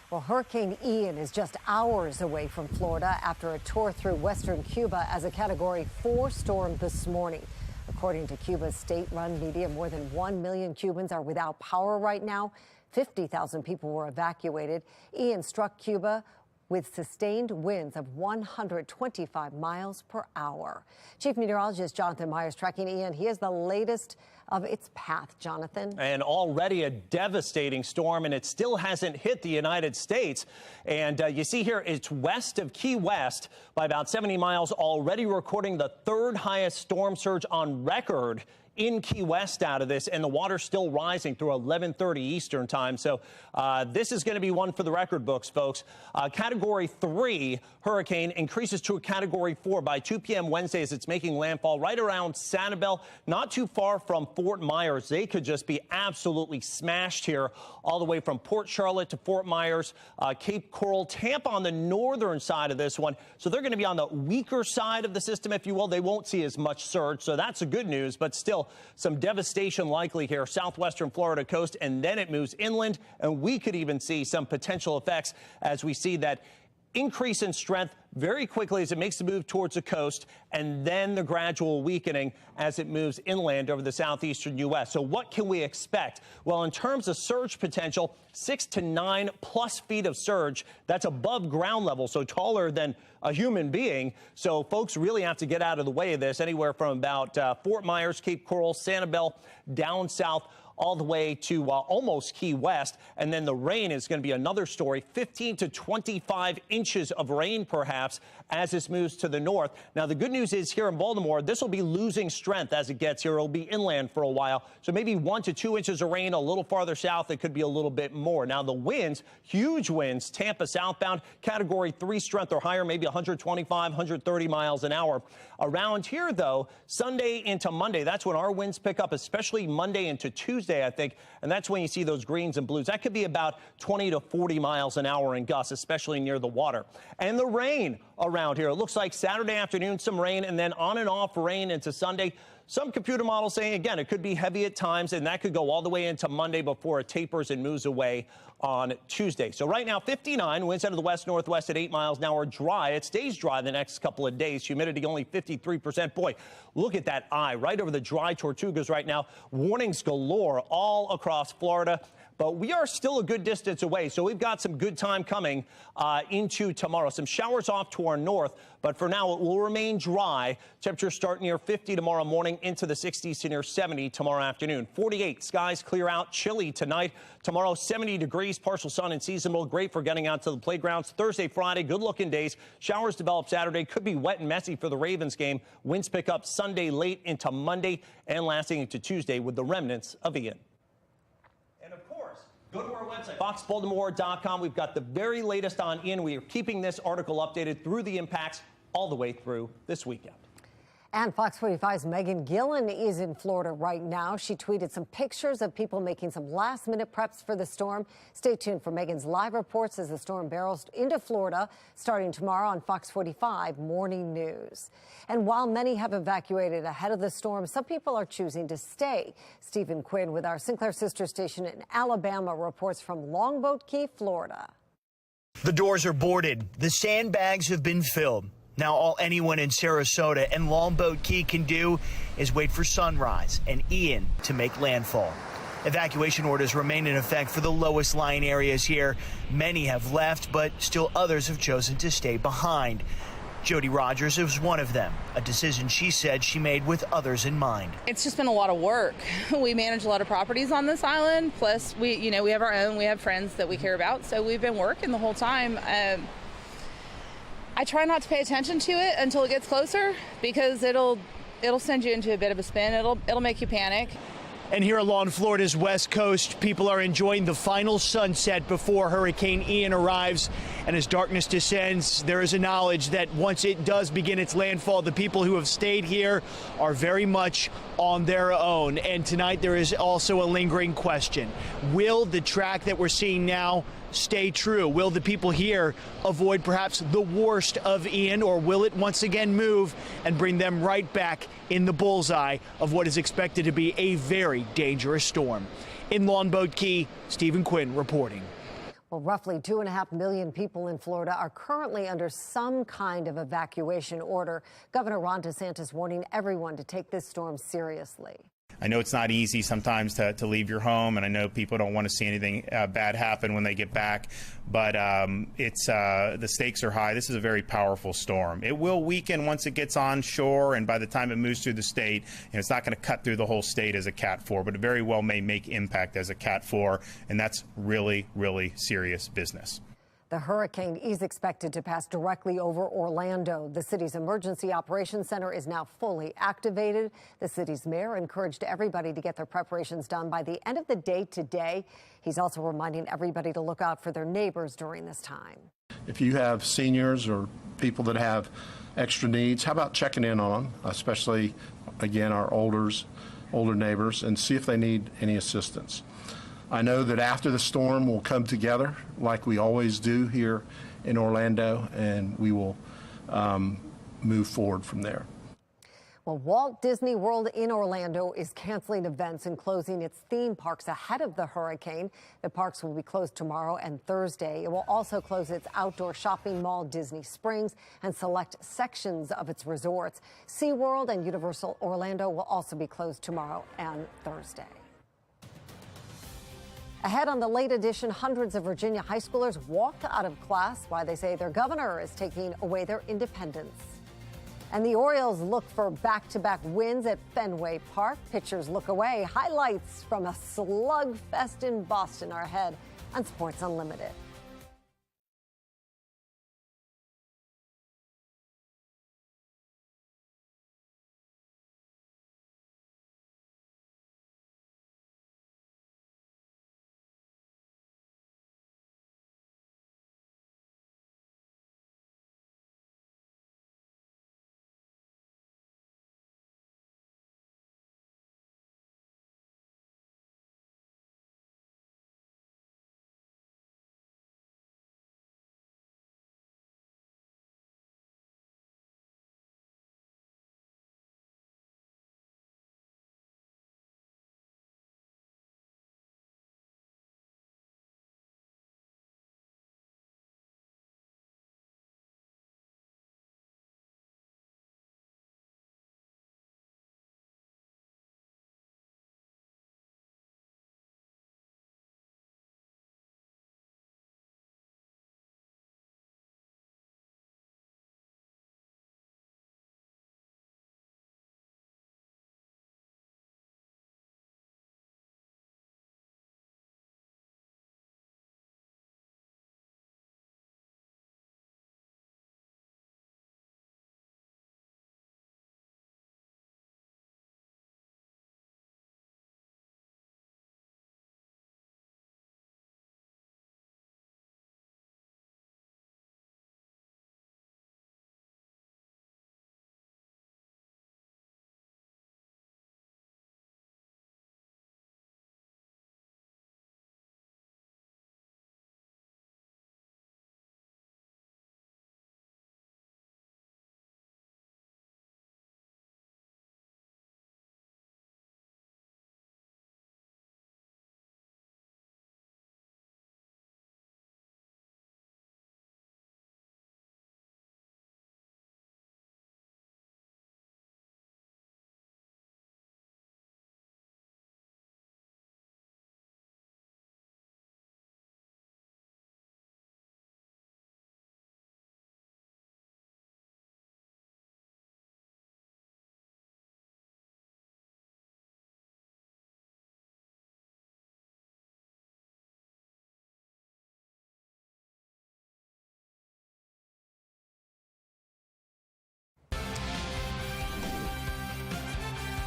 Well, Hurricane Ian is just hours away from Florida after it tore through western Cuba as a Category 4 storm this morning. According to Cuba's state-run media, more than 1 million Cubans are without power right now. 50,000 people were evacuated. Ian struck Cuba with sustained winds of 125 miles per hour. Chief Meteorologist Jonathan Myers tracking Ian. He has the latest of its path, Jonathan. And already a devastating storm, and it still hasn't hit the United States. And you see here, it's west of Key West by about 70 miles, already recording the third highest storm surge on record in Key West out of this, and the water's still rising through 11:30 Eastern time. So this is going to be one for the record books, folks. Category 3 hurricane increases to a Category 4 by 2 p.m. Wednesday as it's making landfall right around Sanibel, not too far from Fort Myers. They could just be absolutely smashed here, all the way from Port Charlotte to Fort Myers, Cape Coral, Tampa on the northern side of this one. So they're going to be on the weaker side of the system, if you will. They won't see as much surge, so that's the good news, but still some devastation likely here, southwestern Florida coast, and then it moves inland, and we could even see some potential effects as we see that increase in strength very quickly as it makes the move towards the coast, and then the gradual weakening as it moves inland over the southeastern U.S. So what can we expect? Well, in terms of surge potential, 6 to 9 plus feet of surge. That's above ground level, so taller than a human being. So folks really have to get out of the way of this, anywhere from about Fort Myers, Cape Coral, Sanibel, down south, all the way to almost Key West. And then the rain is going to be another story, 15 to 25 inches of rain perhaps as this moves to the north. Now, the good news is here in Baltimore, this will be losing strength as it gets here. It'll be inland for a while. So maybe 1 to 2 inches of rain. A little farther south, it could be a little bit more. Now, the winds, huge winds, Tampa southbound, Category 3 strength or higher, maybe 125, 130 miles an hour. Around here, though, Sunday into Monday, that's when our winds pick up, especially Monday into Tuesday, I think. And that's when you see those greens and blues. That could be about 20 to 40 miles an hour in gusts, especially near the water. And the rain around here. It looks like Saturday afternoon, some rain, and then on and off rain into Sunday. Some computer models saying, again, it could be heavy at times, and that could go all the way into Monday before it tapers and moves away on Tuesday. So right now, 59, winds out of the west-northwest at 8 miles an hour, dry. It stays dry the next couple of days. Humidity only 53%. Boy, look at that eye right over the dry Tortugas right now. Warnings galore all across Florida. But we are still a good distance away, so we've got some good time coming into tomorrow. Some showers off to our north, but for now it will remain dry. Temperatures start near 50 tomorrow morning, into the 60s to near 70 tomorrow afternoon. 48, skies clear out, chilly tonight. Tomorrow, 70 degrees, partial sun and seasonable, great for getting out to the playgrounds. Thursday, Friday, good-looking days. Showers develop Saturday, could be wet and messy for the Ravens game. Winds pick up Sunday late into Monday and lasting into Tuesday with the remnants of Ian. Go to our website, FOX44.com. We've got the very latest on Ian. We are keeping this article updated through the impacts all the way through this weekend. And Fox 45's Megan Gillen is in Florida right now. She tweeted some pictures of people making some last-minute preps for the storm. Stay tuned for Megan's live reports as the storm barrels into Florida starting tomorrow on Fox 45 Morning News. And while many have evacuated ahead of the storm, some people are choosing to stay. Stephen Quinn with our Sinclair sister station in Alabama reports from Longboat Key, Florida. The doors are boarded. The sandbags have been filled. Now all anyone in Sarasota and Longboat Key can do is wait for sunrise and Ian to make landfall. Evacuation orders remain in effect for the lowest lying areas here. Many have left, but still others have chosen to stay behind. Jody Rogers is one of them, a decision she said she made with others in mind. It's just been a lot of work. We manage a lot of properties on this island, plus we have our own, we have friends that we care about, so we've been working the whole time. I try not to pay attention to it until it gets closer because it'll send you into a bit of a spin. It'll make you panic. And here along Florida's west coast, people are enjoying the final sunset before Hurricane Ian arrives. And as darkness descends, there is a knowledge that once it does begin its landfall, the people who have stayed here are very much on their own. And tonight there is also a lingering question. Will the track that we're seeing now stay true? Will the people here avoid perhaps the worst of Ian, or will it once again move and bring them right back in the bullseye of what is expected to be a very dangerous storm? In Longboat Key, Stephen Quinn reporting. Well, roughly 2.5 million people in Florida are currently under some kind of evacuation order. Governor Ron DeSantis warning everyone to take this storm seriously. I know it's not easy sometimes to leave your home, and I know people don't want to see anything bad happen when they get back, but the stakes are high. This is a very powerful storm. It will weaken once it gets onshore, and by the time it moves through the state, it's not going to cut through the whole state as a Cat 4, but it very well may make impact as a Cat 4, and that's really, really serious business. The hurricane is expected to pass directly over Orlando. The city's emergency operations center is now fully activated. The city's mayor encouraged everybody to get their preparations done by the end of the day today. He's also reminding everybody to look out for their neighbors during this time. If you have seniors or people that have extra needs, how about checking in on them, especially, again, our older neighbors, and see if they need any assistance. I know that after the storm, we'll come together like we always do here in Orlando, and we will move forward from there. Well, Walt Disney World in Orlando is canceling events and closing its theme parks ahead of the hurricane. The parks will be closed tomorrow and Thursday. It will also close its outdoor shopping mall, Disney Springs, and select sections of its resorts. SeaWorld and Universal Orlando will also be closed tomorrow and Thursday. Ahead on the late edition, hundreds of Virginia high schoolers walked out of class while they say their governor is taking away their independence. And the Orioles look for back-to-back wins at Fenway Park. Pitchers look away. Highlights from a slugfest in Boston are ahead on Sports Unlimited.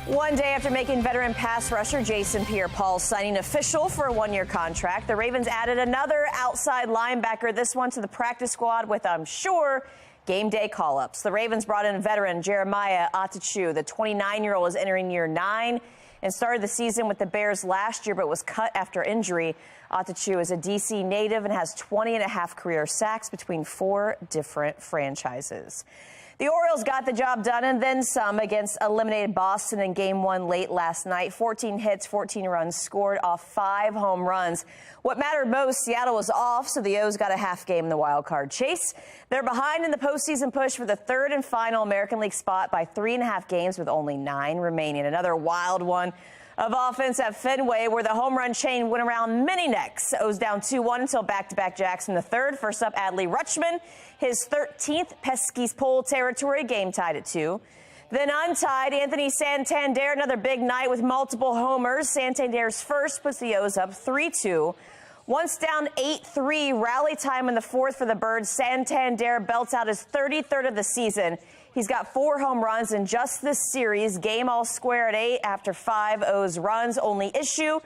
One day after making veteran pass rusher Jason Pierre-Paul signing official for a one-year contract, the Ravens added another outside linebacker, this one to the practice squad with, I'm sure, game day call-ups. The Ravens brought in veteran Jeremiah Attachu. The 29-year-old is entering year 9 and started the season with the Bears last year but was cut after injury. Attachu is a D.C. native and has 20.5 career sacks between 4 different franchises. The Orioles got the job done and then some against eliminated Boston in Game 1 late last night. 14 hits, 14 runs scored off 5 home runs. What mattered most, Seattle was off, so the O's got a half game in the wild card chase. They're behind in the postseason push for the third and final American League spot by 3.5 games with only 9 remaining. Another wild one of offense at Fenway, where the home run chain went around many necks. O's down 2-1 until back-to-back Jackson the third. First up, Adley Rutschman, his 13th Pesky's pole territory, game tied at 2. Then untied, Anthony Santander, another big night with multiple homers. Santander's first puts the O's up 3-2. Once down 8-3, rally time in the fourth for the Birds. Santander belts out his 33rd of the season. He's got 4 home runs in just this series. Game all square at 8 after 5 O's runs. Only issue,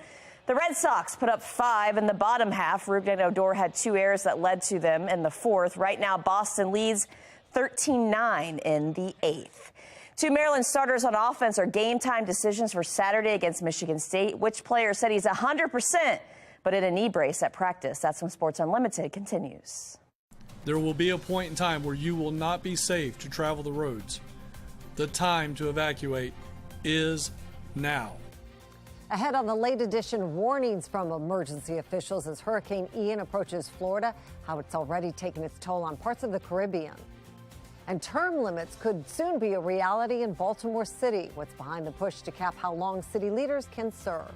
the Red Sox put up 5 in the bottom half. Ruben Odor had 2 errors that led to them in the fourth. Right now, Boston leads 13-9 in the 8th. 2 Maryland starters on offense are game-time decisions for Saturday against Michigan State. Which player said he's 100%, but in a knee brace at practice? That's when Sports Unlimited continues. There will be a point in time where you will not be safe to travel the roads. The time to evacuate is now. Ahead on the late edition, warnings from emergency officials as Hurricane Ian approaches Florida, how it's already taken its toll on parts of the Caribbean. And term limits could soon be a reality in Baltimore City. What's behind the push to cap how long city leaders can serve?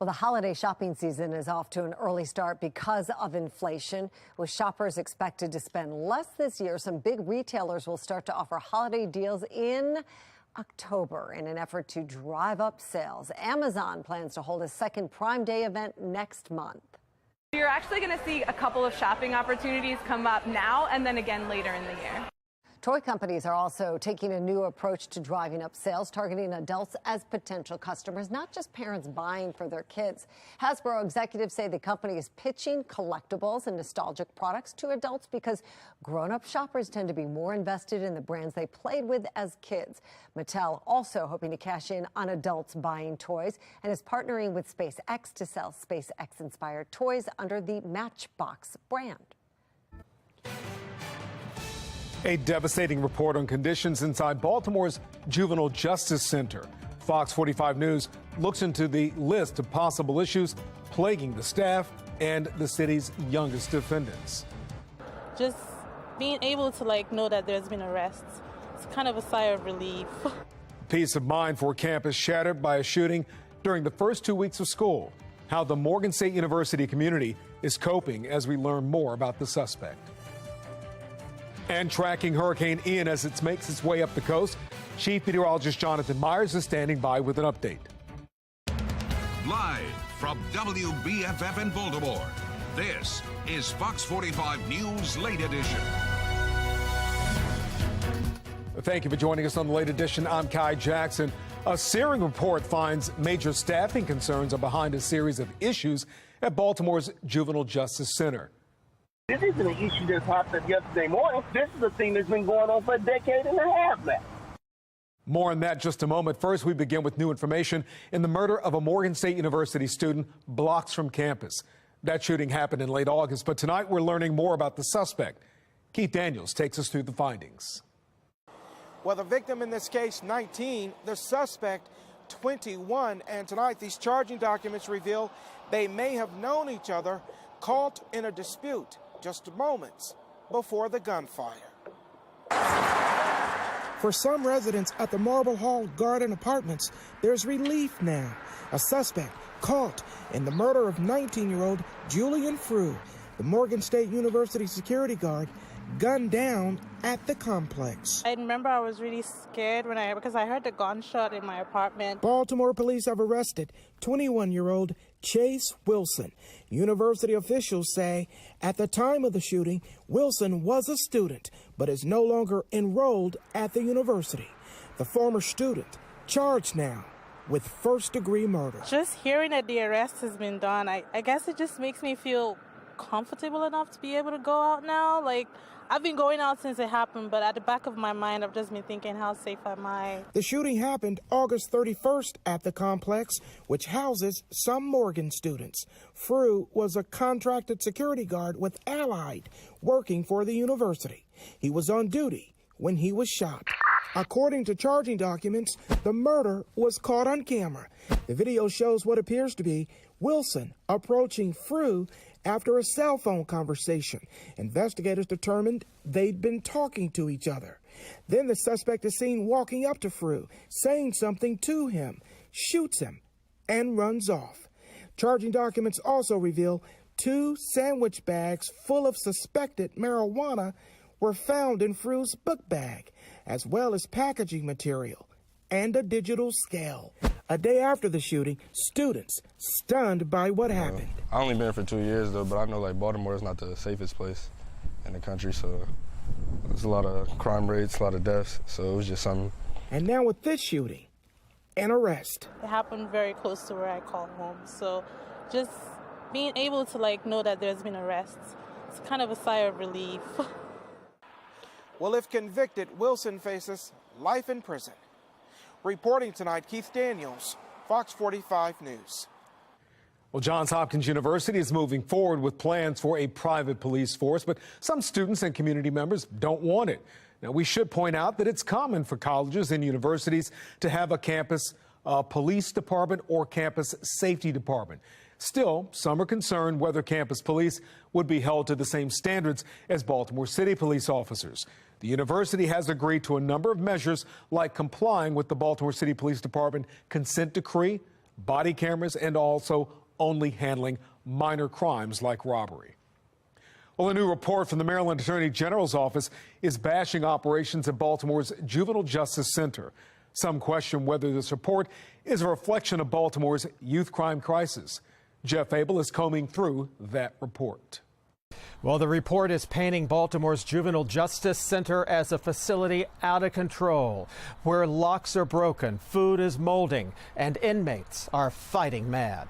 Well, the holiday shopping season is off to an early start because of inflation. With shoppers expected to spend less this year, some big retailers will start to offer holiday deals in October in an effort to drive up sales. Amazon plans to hold a second Prime Day event next month. You're actually going to see a couple of shopping opportunities come up now and then again later in the year. Toy companies are also taking a new approach to driving up sales, targeting adults as potential customers, not just parents buying for their kids. Hasbro executives say the company is pitching collectibles and nostalgic products to adults because grown-up shoppers tend to be more invested in the brands they played with as kids. Mattel also hoping to cash in on adults buying toys and is partnering with SpaceX to sell SpaceX-inspired toys under the Matchbox brand. A devastating report on conditions inside Baltimore's Juvenile Justice Center. Fox 45 News looks into the list of possible issues plaguing the staff and the city's youngest defendants. Just being able to know that there's been arrests, it's kind of a sigh of relief. Peace of mind for campus shattered by a shooting during the first 2 weeks of school. How the Morgan State University community is coping as we learn more about the suspect. And tracking Hurricane Ian as it makes its way up the coast, Chief Meteorologist Jonathan Myers is standing by with an update. Live from WBFF in Baltimore, this is Fox 45 News Late Edition. Thank you for joining us on the Late Edition. I'm Kai Jackson. A searing report finds major staffing concerns are behind a series of issues at Baltimore's Juvenile Justice Center. This isn't an issue that popped up yesterday morning. This is a thing that's been going on for a decade and a half now. More on that in just a moment. First, we begin with new information in the murder of a Morgan State University student blocks from campus. That shooting happened in late August, but tonight we're learning more about the suspect. Keith Daniels takes us through the findings. Well, the victim in this case, 19, the suspect, 21, and tonight these charging documents reveal they may have known each other, caught in a dispute just moments before the gunfire. For some residents at the Marble Hall Garden Apartments, there's relief now. A suspect caught in the murder of 19-year-old Julian Frew, the Morgan State University security guard, gunned down at the complex. I remember I was really scared because I heard the gunshot in my apartment. Baltimore police have arrested 21-year-old Chase Wilson. University officials say at the time of the shooting, Wilson was a student, but is no longer enrolled at the university. The former student charged now with first-degree murder. Just hearing that the arrest has been done, I guess it just makes me feel comfortable enough to be able to go out now. I've been going out since it happened, but at the back of my mind, I've just been thinking, how safe am I? The shooting happened August 31st at the complex, which houses some Morgan students. Frew was a contracted security guard with Allied, working for the university. He was on duty when he was shot. According to charging documents, the murder was caught on camera. The video shows what appears to be Wilson approaching Frew after a cell phone conversation. Investigators determined they'd been talking to each other. Then the suspect is seen walking up to Frew, saying something to him, shoots him, and runs off. Charging documents also reveal 2 sandwich bags full of suspected marijuana were found in Frew's book bag, as well as packaging material and a digital scale. A day after the shooting, students stunned by what happened. I only been here for 2 years, though, but I know Baltimore is not the safest place in the country, so there's a lot of crime rates, a lot of deaths, so it was just something. And now with this shooting, an arrest. It happened very close to where I call home, so just being able to know that there's been arrests, it's kind of a sigh of relief. Well, if convicted, Wilson faces life in prison. Reporting tonight, Keith Daniels, Fox 45 News. Well, Johns Hopkins University is moving forward with plans for a private police force, but some students and community members don't want it. Now, we should point out that it's common for colleges and universities to have a campus police department or campus safety department. Still, some are concerned whether campus police would be held to the same standards as Baltimore City police officers. The university has agreed to a number of measures like complying with the Baltimore City Police Department consent decree, body cameras, and also only handling minor crimes like robbery. Well, a new report from the Maryland Attorney General's office is bashing operations at Baltimore's Juvenile Justice Center. Some question whether this report is a reflection of Baltimore's youth crime crisis. Jeff Abel is combing through that report. Well, the report is painting Baltimore's Juvenile Justice Center as a facility out of control, where locks are broken, food is molding, and inmates are fighting mad.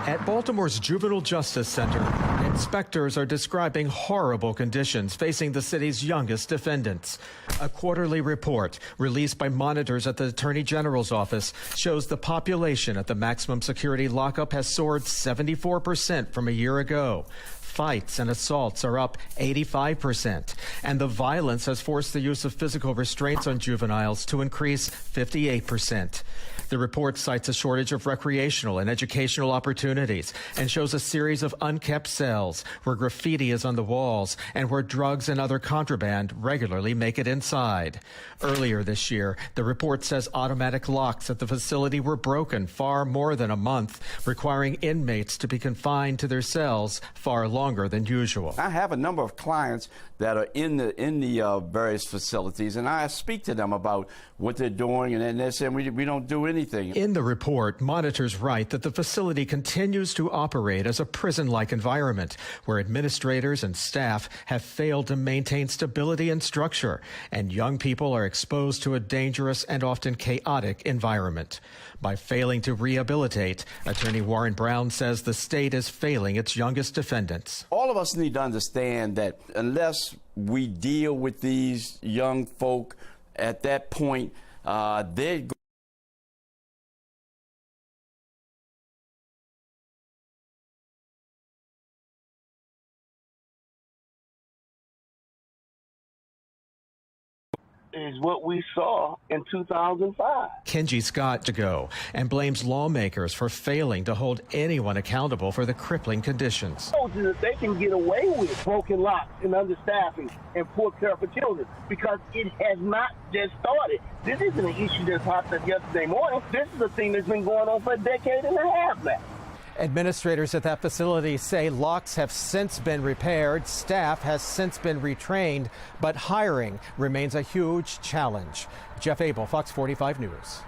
At Baltimore's Juvenile Justice Center, inspectors are describing horrible conditions facing the city's youngest defendants. A quarterly report released by monitors at the Attorney General's office shows the population at the maximum security lockup has soared 74% from a year ago. Fights and assaults are up 85%, and the violence has forced the use of physical restraints on juveniles to increase 58%. The report cites a shortage of recreational and educational opportunities and shows a series of unkept cells where graffiti is on the walls and where drugs and other contraband regularly make it inside. Earlier this year, the report says automatic locks at the facility were broken far more than a month, requiring inmates to be confined to their cells far longer than usual. I have a number of clients that are in the various facilities, and I speak to them about what they're doing, and they're saying we don't do anything. In the report, monitors write that the facility continues to operate as a prison-like environment where administrators and staff have failed to maintain stability and structure, and young people are exposed to a dangerous and often chaotic environment. By failing to rehabilitate, Attorney Warren Brown says the state is failing its youngest defendants. All of us need to understand that unless we deal with these young folk at that point, they're is what we saw in 2005. Kenji Scott to go and blames lawmakers for failing to hold anyone accountable for the crippling conditions. That they can get away with broken locks and understaffing and poor care for children because it has not just started. This isn't an issue that popped up yesterday morning. This is a thing that's been going on for a decade and a half now. Administrators at that facility say locks have since been repaired, staff has since been retrained, but hiring remains a huge challenge. Jeff Abel, Fox 45 News.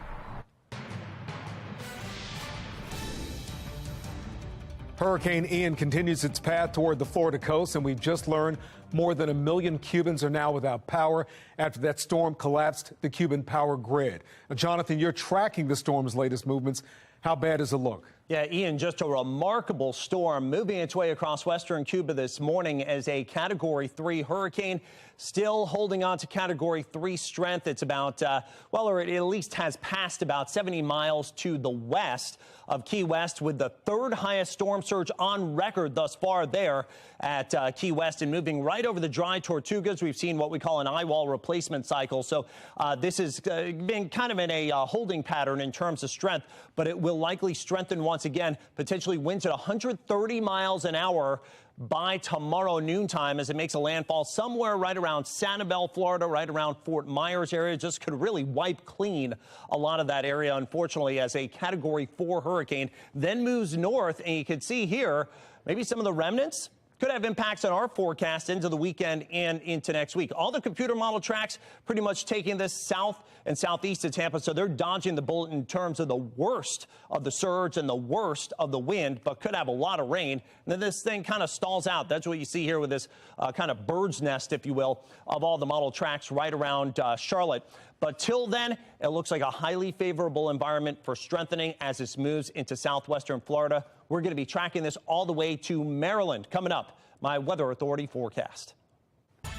Hurricane Ian continues its path toward the Florida coast, and we've just learned more than 1 million Cubans are now without power after that storm collapsed the Cuban power grid. Now, Jonathan, you're tracking the storm's latest movements. How bad does it look? Yeah, Ian, just a remarkable storm moving its way across western Cuba this morning as a Category 3 hurricane, still holding on to Category 3 strength. It's about, or it at least has passed about 70 miles to the west of Key West, with the third highest storm surge on record thus far there at Key West, and moving right over the dry Tortugas. We've seen what we call an eye wall replacement cycle. So this has been kind of in a holding pattern in terms of strength, but it will likely strengthen once again, potentially winds at 130 miles an hour by tomorrow noontime as it makes a landfall somewhere right around Sanibel, Florida, right around Fort Myers area. Just could really wipe clean a lot of that area, unfortunately, as a Category 4 hurricane. Then moves north, and you can see here maybe some of the remnants could have impacts on our forecast into the weekend and into next week. All the computer model tracks pretty much taking this south and southeast of Tampa, so they're dodging the bullet in terms of the worst of the surge and the worst of the wind, but could have a lot of rain. And then this thing kind of stalls out. That's what you see here with this kind of bird's nest, if you will, of all the model tracks right around Charlotte. But till then, it looks like a highly favorable environment for strengthening as this moves into southwestern Florida. We're going to be tracking this all the way to Maryland. Coming up, my Weather Authority forecast. All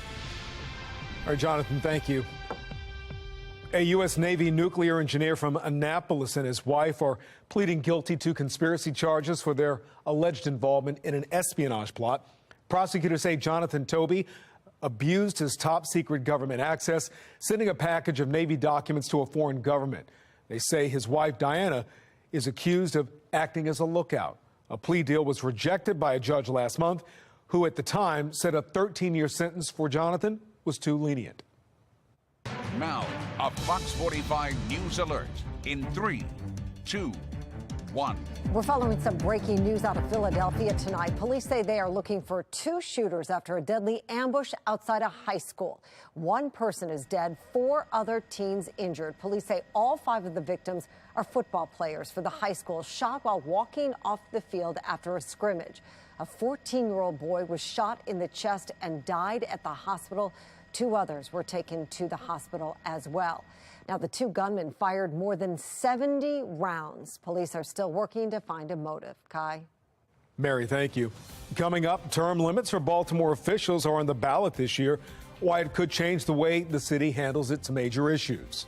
right, Jonathan, thank you. A U.S. Navy nuclear engineer from Annapolis and his wife are pleading guilty to conspiracy charges for their alleged involvement in an espionage plot. Prosecutors say Jonathan Toby abused his top-secret government access, sending a package of Navy documents to a foreign government. They say his wife, Diana, is accused of acting as a lookout. A plea deal was rejected by a judge last month, who at the time said a 13-year sentence for Jonathan was too lenient. Now, a Fox 45 News alert in 3, 2, 1. We're following some breaking news out of Philadelphia tonight. Police say they are looking for 2 shooters after a deadly ambush outside a high school. 1 person is dead, 4 other teens injured. Police say all 5 of the victims are football players for the high school, shot while walking off the field after a scrimmage. A 14-year-old boy was shot in the chest and died at the hospital. 2 others were taken to the hospital as well. Now, the 2 gunmen fired more than 70 rounds. Police are still working to find a motive. Kai? Mary, thank you. Coming up, term limits for Baltimore officials are on the ballot this year. Why it could change the way the city handles its major issues.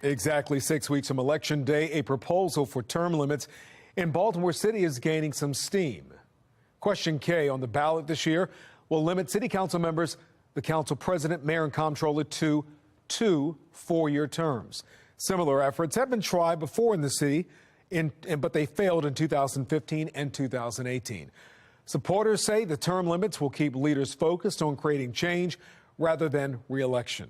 Exactly 6 weeks from Election Day, a proposal for term limits in Baltimore City is gaining some steam. Question K on the ballot this year will limit city council members, the council president, mayor, and comptroller to 2 4-year terms. Similar efforts have been tried before in the city, but they failed in 2015 and 2018. Supporters say the term limits will keep leaders focused on creating change rather than re-election.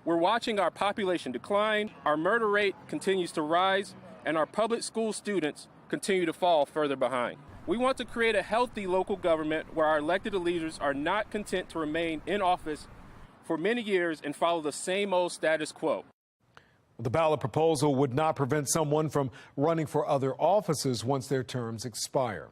We're watching our population decline, our murder rate continues to rise, and our public school students continue to fall further behind. We want to create a healthy local government where our elected leaders are not content to remain in office for many years and follow the same old status quo. The ballot proposal would not prevent someone from running for other offices once their terms expire.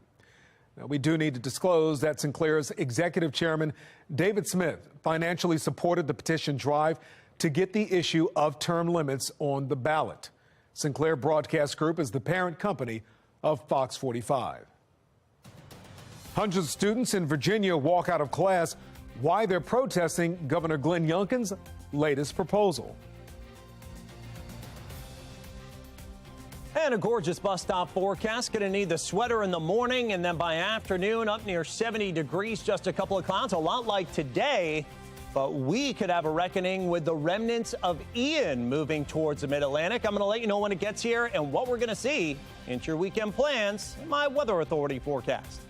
Now, we do need to disclose that Sinclair's executive chairman, David Smith, financially supported the petition drive to get the issue of term limits on the ballot. Sinclair Broadcast Group is the parent company of FOX45. Hundreds of students in Virginia walk out of class. Why they're protesting Governor Glenn Youngkin's latest proposal. And a gorgeous bus stop forecast. Going to need the sweater in the morning, and then by afternoon up near 70 degrees, just a couple of clouds, a lot like today. But we could have a reckoning with the remnants of Ian moving towards the mid-Atlantic. I'm going to let you know when it gets here and what we're going to see into your weekend plans in my Weather Authority forecast.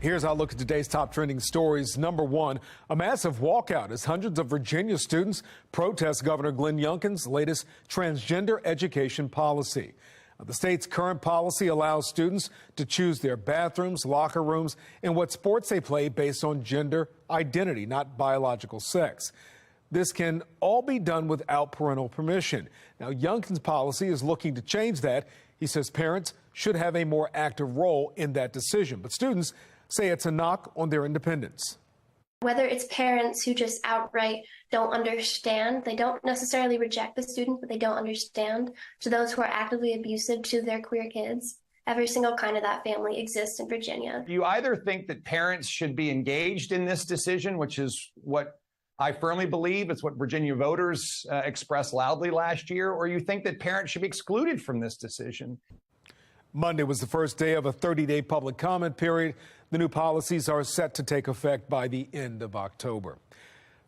Here's our look at today's top trending stories. Number one, a massive walkout as hundreds of Virginia students protest Governor Glenn Youngkin's latest transgender education policy. The state's current policy allows students to choose their bathrooms, locker rooms, and what sports they play based on gender identity, not biological sex. This can all be done without parental permission. Now, Youngkin's policy is looking to change that. He says parents should have a more active role in that decision, but students say it's a knock on their independence. Whether it's parents who just outright don't understand, they don't necessarily reject the student, but they don't understand, to those who are actively abusive to their queer kids. Every single kind of that family exists in Virginia. You either think that parents should be engaged in this decision, which is what I firmly believe, it's what Virginia voters expressed loudly last year, or you think that parents should be excluded from this decision. Monday was the first day of a 30-day public comment period. The new policies are set to take effect by the end of October.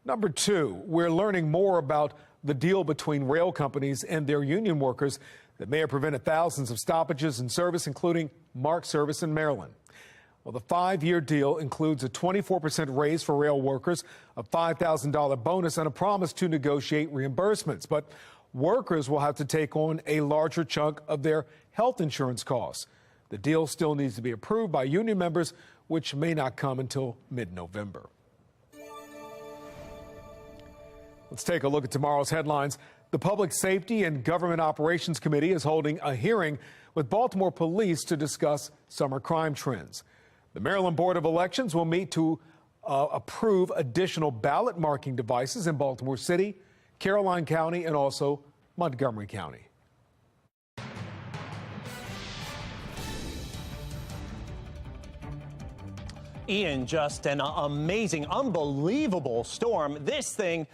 Number two, we're learning more about the deal between rail companies and their union workers that may have prevented thousands of stoppages in service, including MARC service in Maryland. Well, the 5-year deal includes a 24% raise for rail workers, a $5,000 bonus, and a promise to negotiate reimbursements. But workers will have to take on a larger chunk of their health insurance costs. The deal still needs to be approved by union members, which may not come until mid-November. Let's take a look at tomorrow's headlines. The Public Safety and Government Operations Committee is holding a hearing with Baltimore police to discuss summer crime trends. The Maryland Board of Elections will meet to approve additional ballot marking devices in Baltimore City, Caroline County, and also Montgomery County. Ian, just an amazing, unbelievable storm. This thing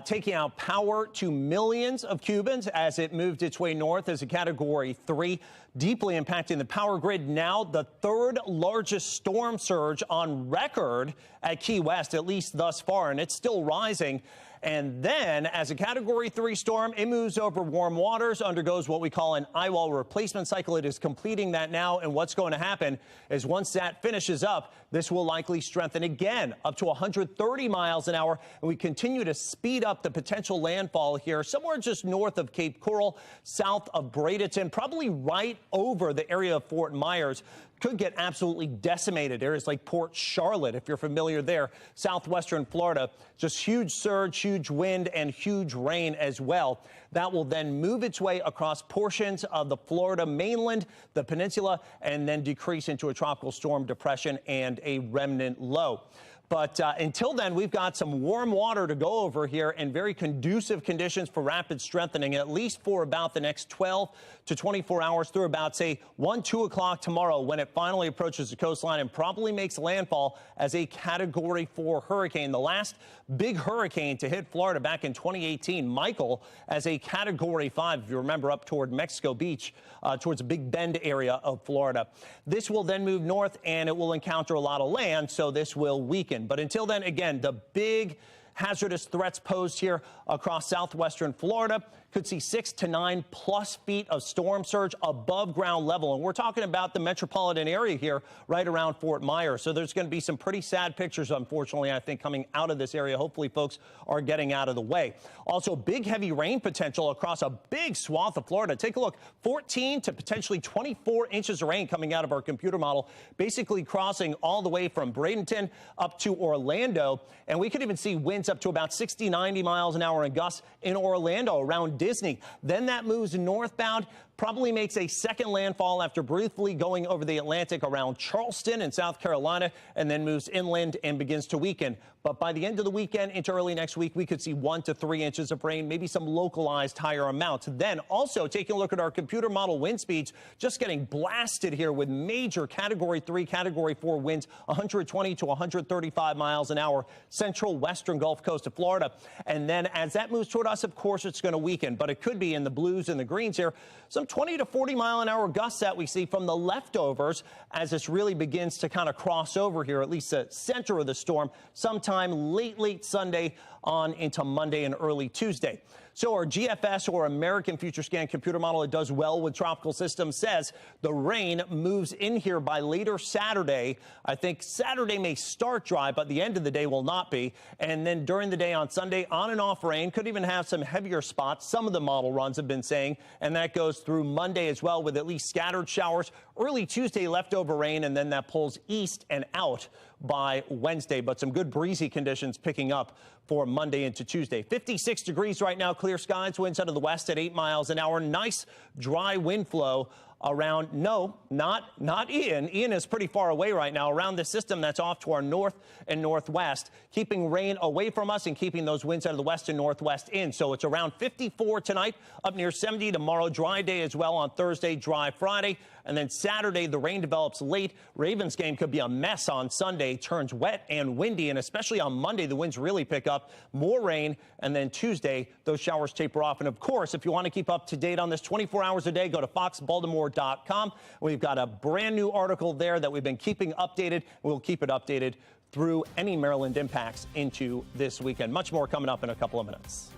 taking out power to millions of Cubans as it moved its way north as a Category 3, deeply impacting the power grid. Now the third largest storm surge on record at Key West, at least thus far, and it's still rising. And then, as a Category 3 storm, it moves over warm waters, undergoes what we call an eyewall replacement cycle. It is completing that now, and what's going to happen is once that finishes up, this will likely strengthen again up to 130 miles an hour, and we continue to speed up the potential landfall here, somewhere just north of Cape Coral, south of Bradenton, probably right over the area of Fort Myers. Could get absolutely decimated. Areas like Port Charlotte, if you're familiar there, southwestern Florida, just huge surge, huge wind, and huge rain as well. That will then move its way across portions of the Florida mainland, the peninsula, and then decrease into a tropical storm depression and a remnant low. But until then, we've got some warm water to go over here and very conducive conditions for rapid strengthening, at least for about the next 12 to 24 hours through about, say, 1, 2 o'clock tomorrow when it finally approaches the coastline and probably makes landfall as a Category 4 hurricane. The last big hurricane to hit Florida back in 2018, Michael, as a Category 5, if you remember, up toward Mexico Beach, towards the Big Bend area of Florida. This will then move north and it will encounter a lot of land, so this will weaken. But until then, again, the big hazardous threats posed here across southwestern Florida. Could see 6 to 9 plus feet of storm surge above ground level. And we're talking about the metropolitan area here right around Fort Myers. So there's going to be some pretty sad pictures, unfortunately, I think, coming out of this area. Hopefully folks are getting out of the way. Also, big heavy rain potential across a big swath of Florida. Take a look, 14 to potentially 24 inches of rain coming out of our computer model, basically crossing all the way from Bradenton up to Orlando. And we could even see winds up to about 60, 90 miles an hour in gusts in Orlando around Disney. Then that moves northbound, probably makes a second landfall after briefly going over the Atlantic around Charleston in South Carolina, and then moves inland and begins to weaken. But by the end of the weekend into early next week, we could see 1 to 3 inches of rain, maybe some localized higher amounts. Then also taking a look at our computer model wind speeds, just getting blasted here with major Category 3, Category 4 winds, 120 to 135 miles an hour, central western Gulf Coast of Florida. And then as that moves toward us, of course, it's going to weaken, but it could be in the blues and the greens here. Some 20 to 40 mile an hour gusts that we see from the leftovers as this really begins to kind of cross over here, at least the center of the storm, sometime late Sunday on into Monday and early Tuesday. So our GFS, or American Future Scan computer model, it does well with tropical systems, says the rain moves in here by later Saturday. I think Saturday may start dry, but the end of the day will not be. And then during the day on Sunday, on and off rain, could even have some heavier spots. Some of the model runs have been saying, and that goes through Monday as well, with at least scattered showers. Early Tuesday, leftover rain, and then that pulls east and out by Wednesday. But some good breezy conditions picking up for Monday into Tuesday. 56 degrees right now, clear skies, winds out of the west at 8 miles an hour. Nice dry wind flow around, no, not Ian. Ian is pretty far away right now, around the system that's off to our north and northwest, keeping rain away from us and keeping those winds out of the west and northwest in. So it's around 54 tonight, up near 70 tomorrow. Dry day as well on Thursday, dry Friday. And then Saturday, the rain develops late. Ravens game could be a mess on Sunday, turns wet and windy, and especially on Monday, the winds really pick up. More rain, and then Tuesday, those showers taper off. And of course, if you want to keep up to date on this 24 hours a day, go to foxbaltimore.com. We've got a brand new article there that we've been keeping updated. We'll keep it updated through any Maryland impacts into this weekend. Much more coming up in a couple of minutes.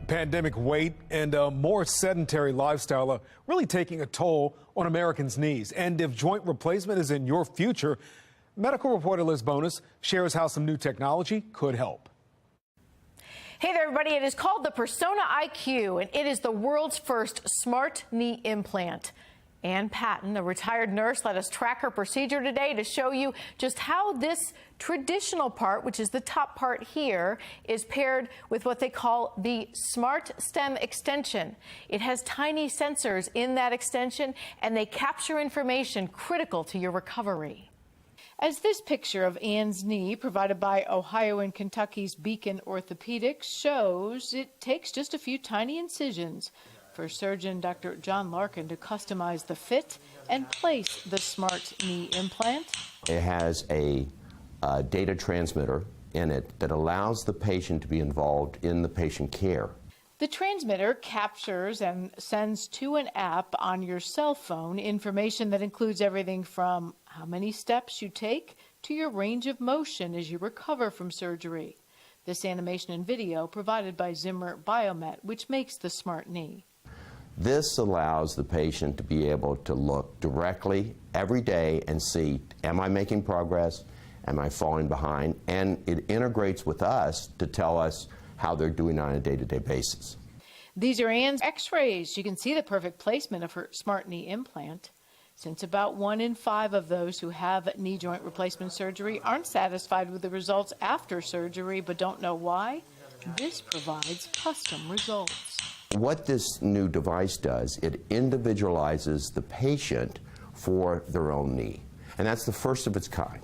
Pandemic weight and a more sedentary lifestyle are really taking a toll on Americans' knees. And if joint replacement is in your future, medical reporter Liz Bonus shares how some new technology could help. Hey there, everybody. It is called the Persona IQ, and it is the world's first smart knee implant. Ann Patton, a retired nurse, let us track her procedure today to show you just how this traditional part, which is the top part here, is paired with what they call the Smart Stem extension. It has tiny sensors in that extension, and they capture information critical to your recovery. As this picture of Ann's knee, provided by Ohio and Kentucky's Beacon Orthopedics, shows, it takes just a few tiny incisions for surgeon Dr. John Larkin to customize the fit and place the smart knee implant. It has a data transmitter in it that allows the patient to be involved in the patient care. The transmitter captures and sends to an app on your cell phone information that includes everything from how many steps you take to your range of motion as you recover from surgery. This animation and video provided by Zimmer Biomet, which makes the smart knee. This allows the patient to be able to look directly every day and see, am I making progress? Am I falling behind? And it integrates with us to tell us how they're doing on a day-to-day basis. These are Anne's x-rays. You can see the perfect placement of her smart knee implant. Since about 1 in 5 of those who have knee joint replacement surgery aren't satisfied with the results after surgery but don't know why, this provides custom results. What this new device does, it individualizes the patient for their own knee. And that's the first of its kind.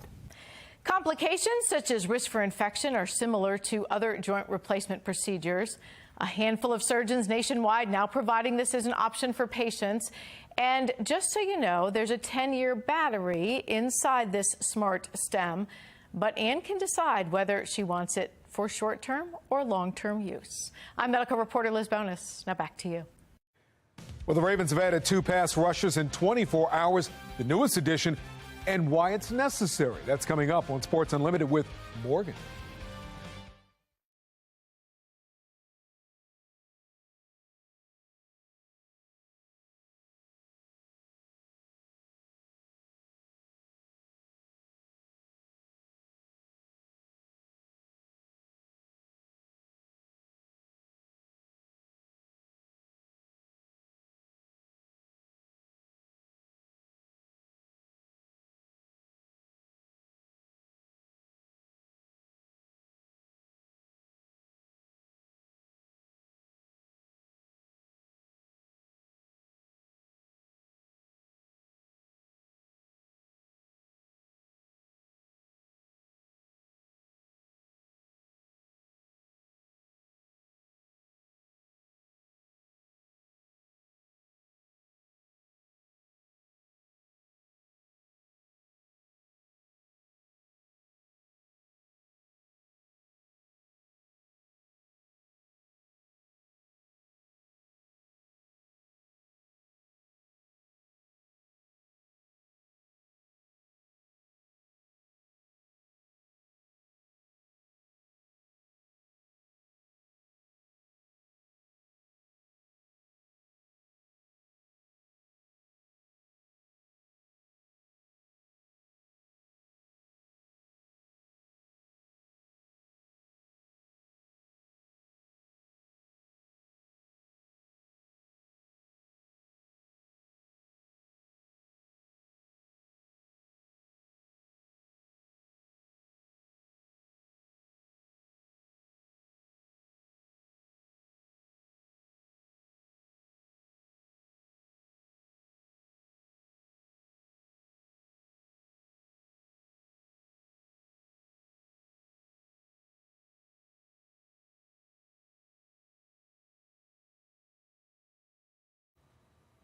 Complications such as risk for infection are similar to other joint replacement procedures. A handful of surgeons nationwide now providing this as an option for patients. And just so you know, there's a 10-year battery inside this smart stem, but Anne can decide whether she wants it for short-term or long-term use. I'm medical reporter Liz Bonus. Now back to you. Well, the Ravens have added 2 pass rushers in 24 hours, the newest addition, and why it's necessary. That's coming up on Sports Unlimited with Morgan.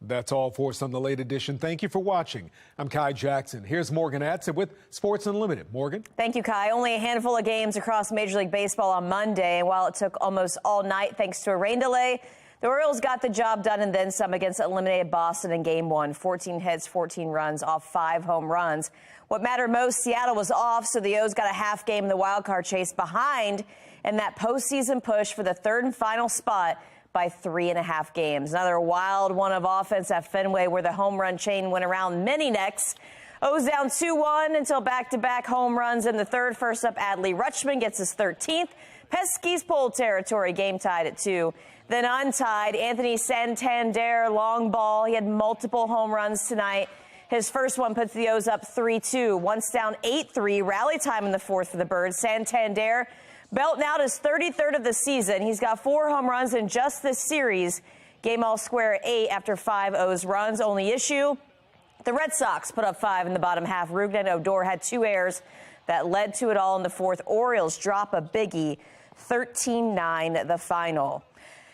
That's all for us on the late edition. Thank you for watching. I'm Kai Jackson. Here's Morgan Atson with Sports Unlimited. Morgan? Thank you, Kai. Only a handful of games across Major League Baseball on Monday. And while it took almost all night thanks to a rain delay, the Orioles got the job done and then some against eliminated Boston in Game 1. 14 hits, 14 runs off 5 home runs. What mattered most, Seattle was off, so the O's got a half game in the wild card chase behind in that postseason push for the 3rd and final spot by 3.5 games. Another wild one of offense at Fenway where the home run chain went around many necks. O's down 2-1 until back-to-back home runs in the 3rd. First up, Adley Rutschman gets his 13th. Pesky's pole territory, game tied at 2. Then untied, Anthony Santander, long ball. He had multiple home runs tonight. His first one puts the O's up 3-2. Once down 8-3, rally time in the 4th for the Birds. Santander belting out his 33rd of the season. He's got 4 home runs in just this series. Game all square at 8 after 5 O's runs. Only issue, the Red Sox put up 5 in the bottom half. Rougned Odor had 2 errors that led to it all in the 4th. Orioles drop a biggie, 13-9 the final.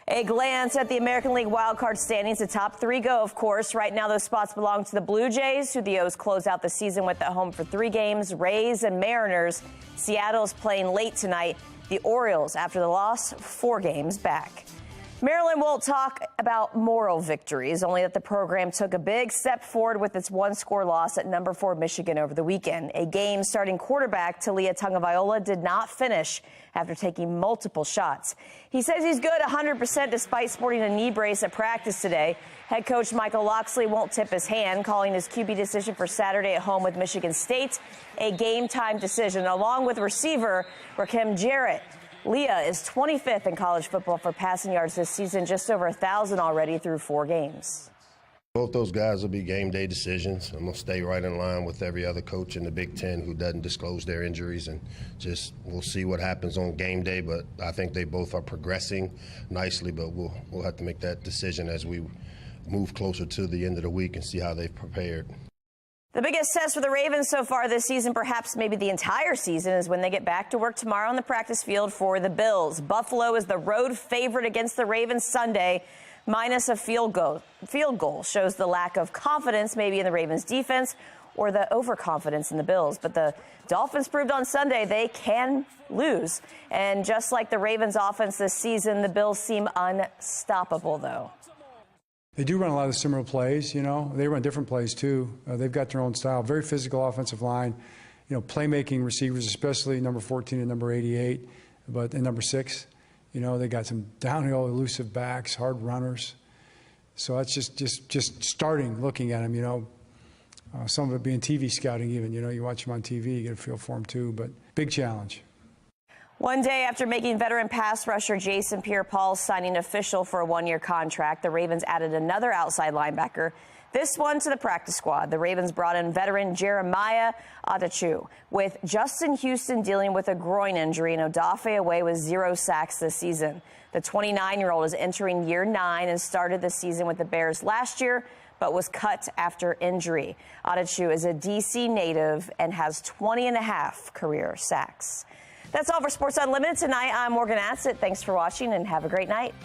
A glance at the American League wildcard standings. The top 3 go, of course. Right now, those spots belong to the Blue Jays, who the O's close out the season with at home for 3 games. Rays and Mariners. Seattle's playing late tonight. The Orioles, after the loss, 4 games back. Maryland won't talk about moral victories, only that the program took a big step forward with its one-score loss at number 4 Michigan over the weekend. A game starting quarterback Talia Tagovailoa did not finish after taking multiple shots. He says he's good 100% despite sporting a knee brace at practice today. Head coach Michael Locksley won't tip his hand, calling his QB decision for Saturday at home with Michigan State a game-time decision, along with receiver Rakim Jarrett. Leah is 25th in college football for passing yards this season, just over 1,000 already through 4 games. Both those guys will be game day decisions. I'm going to stay right in line with every other coach in the Big Ten who doesn't disclose their injuries, and just we'll see what happens on game day. But I think they both are progressing nicely, but we'll have to make that decision as we move closer to the end of the week and see how they've prepared. The biggest test for the Ravens so far this season, perhaps maybe the entire season, is when they get back to work tomorrow on the practice field for the Bills. Buffalo is the road favorite against the Ravens Sunday, minus a field goal. Field goal shows the lack of confidence maybe in the Ravens defense or the overconfidence in the Bills. But the Dolphins proved on Sunday they can lose. And just like the Ravens offense this season, the Bills seem unstoppable, though. They do run a lot of similar plays, you know. They run different plays, too. They've got their own style. Very physical offensive line. You know, playmaking receivers, especially number 14 and number 88, but and number 6. You know, they got some downhill elusive backs, hard runners. So that's just starting looking at them, you know. Some of it being TV scouting even. You know, you watch them on TV, you get a feel for them, too. But big challenge. One day after making veteran pass rusher Jason Pierre-Paul signing official for a 1-year contract, the Ravens added another outside linebacker, this one to the practice squad. The Ravens brought in veteran Jeremiah Attachu. With Justin Houston dealing with a groin injury and Odafe away with 0 sacks this season. The 29-year-old is entering year 9 and started the season with the Bears last year, but was cut after injury. Attachu is a D.C. native and has 20.5 career sacks. That's all for Sports Unlimited tonight. I'm Morgan Assett. Thanks for watching and have a great night.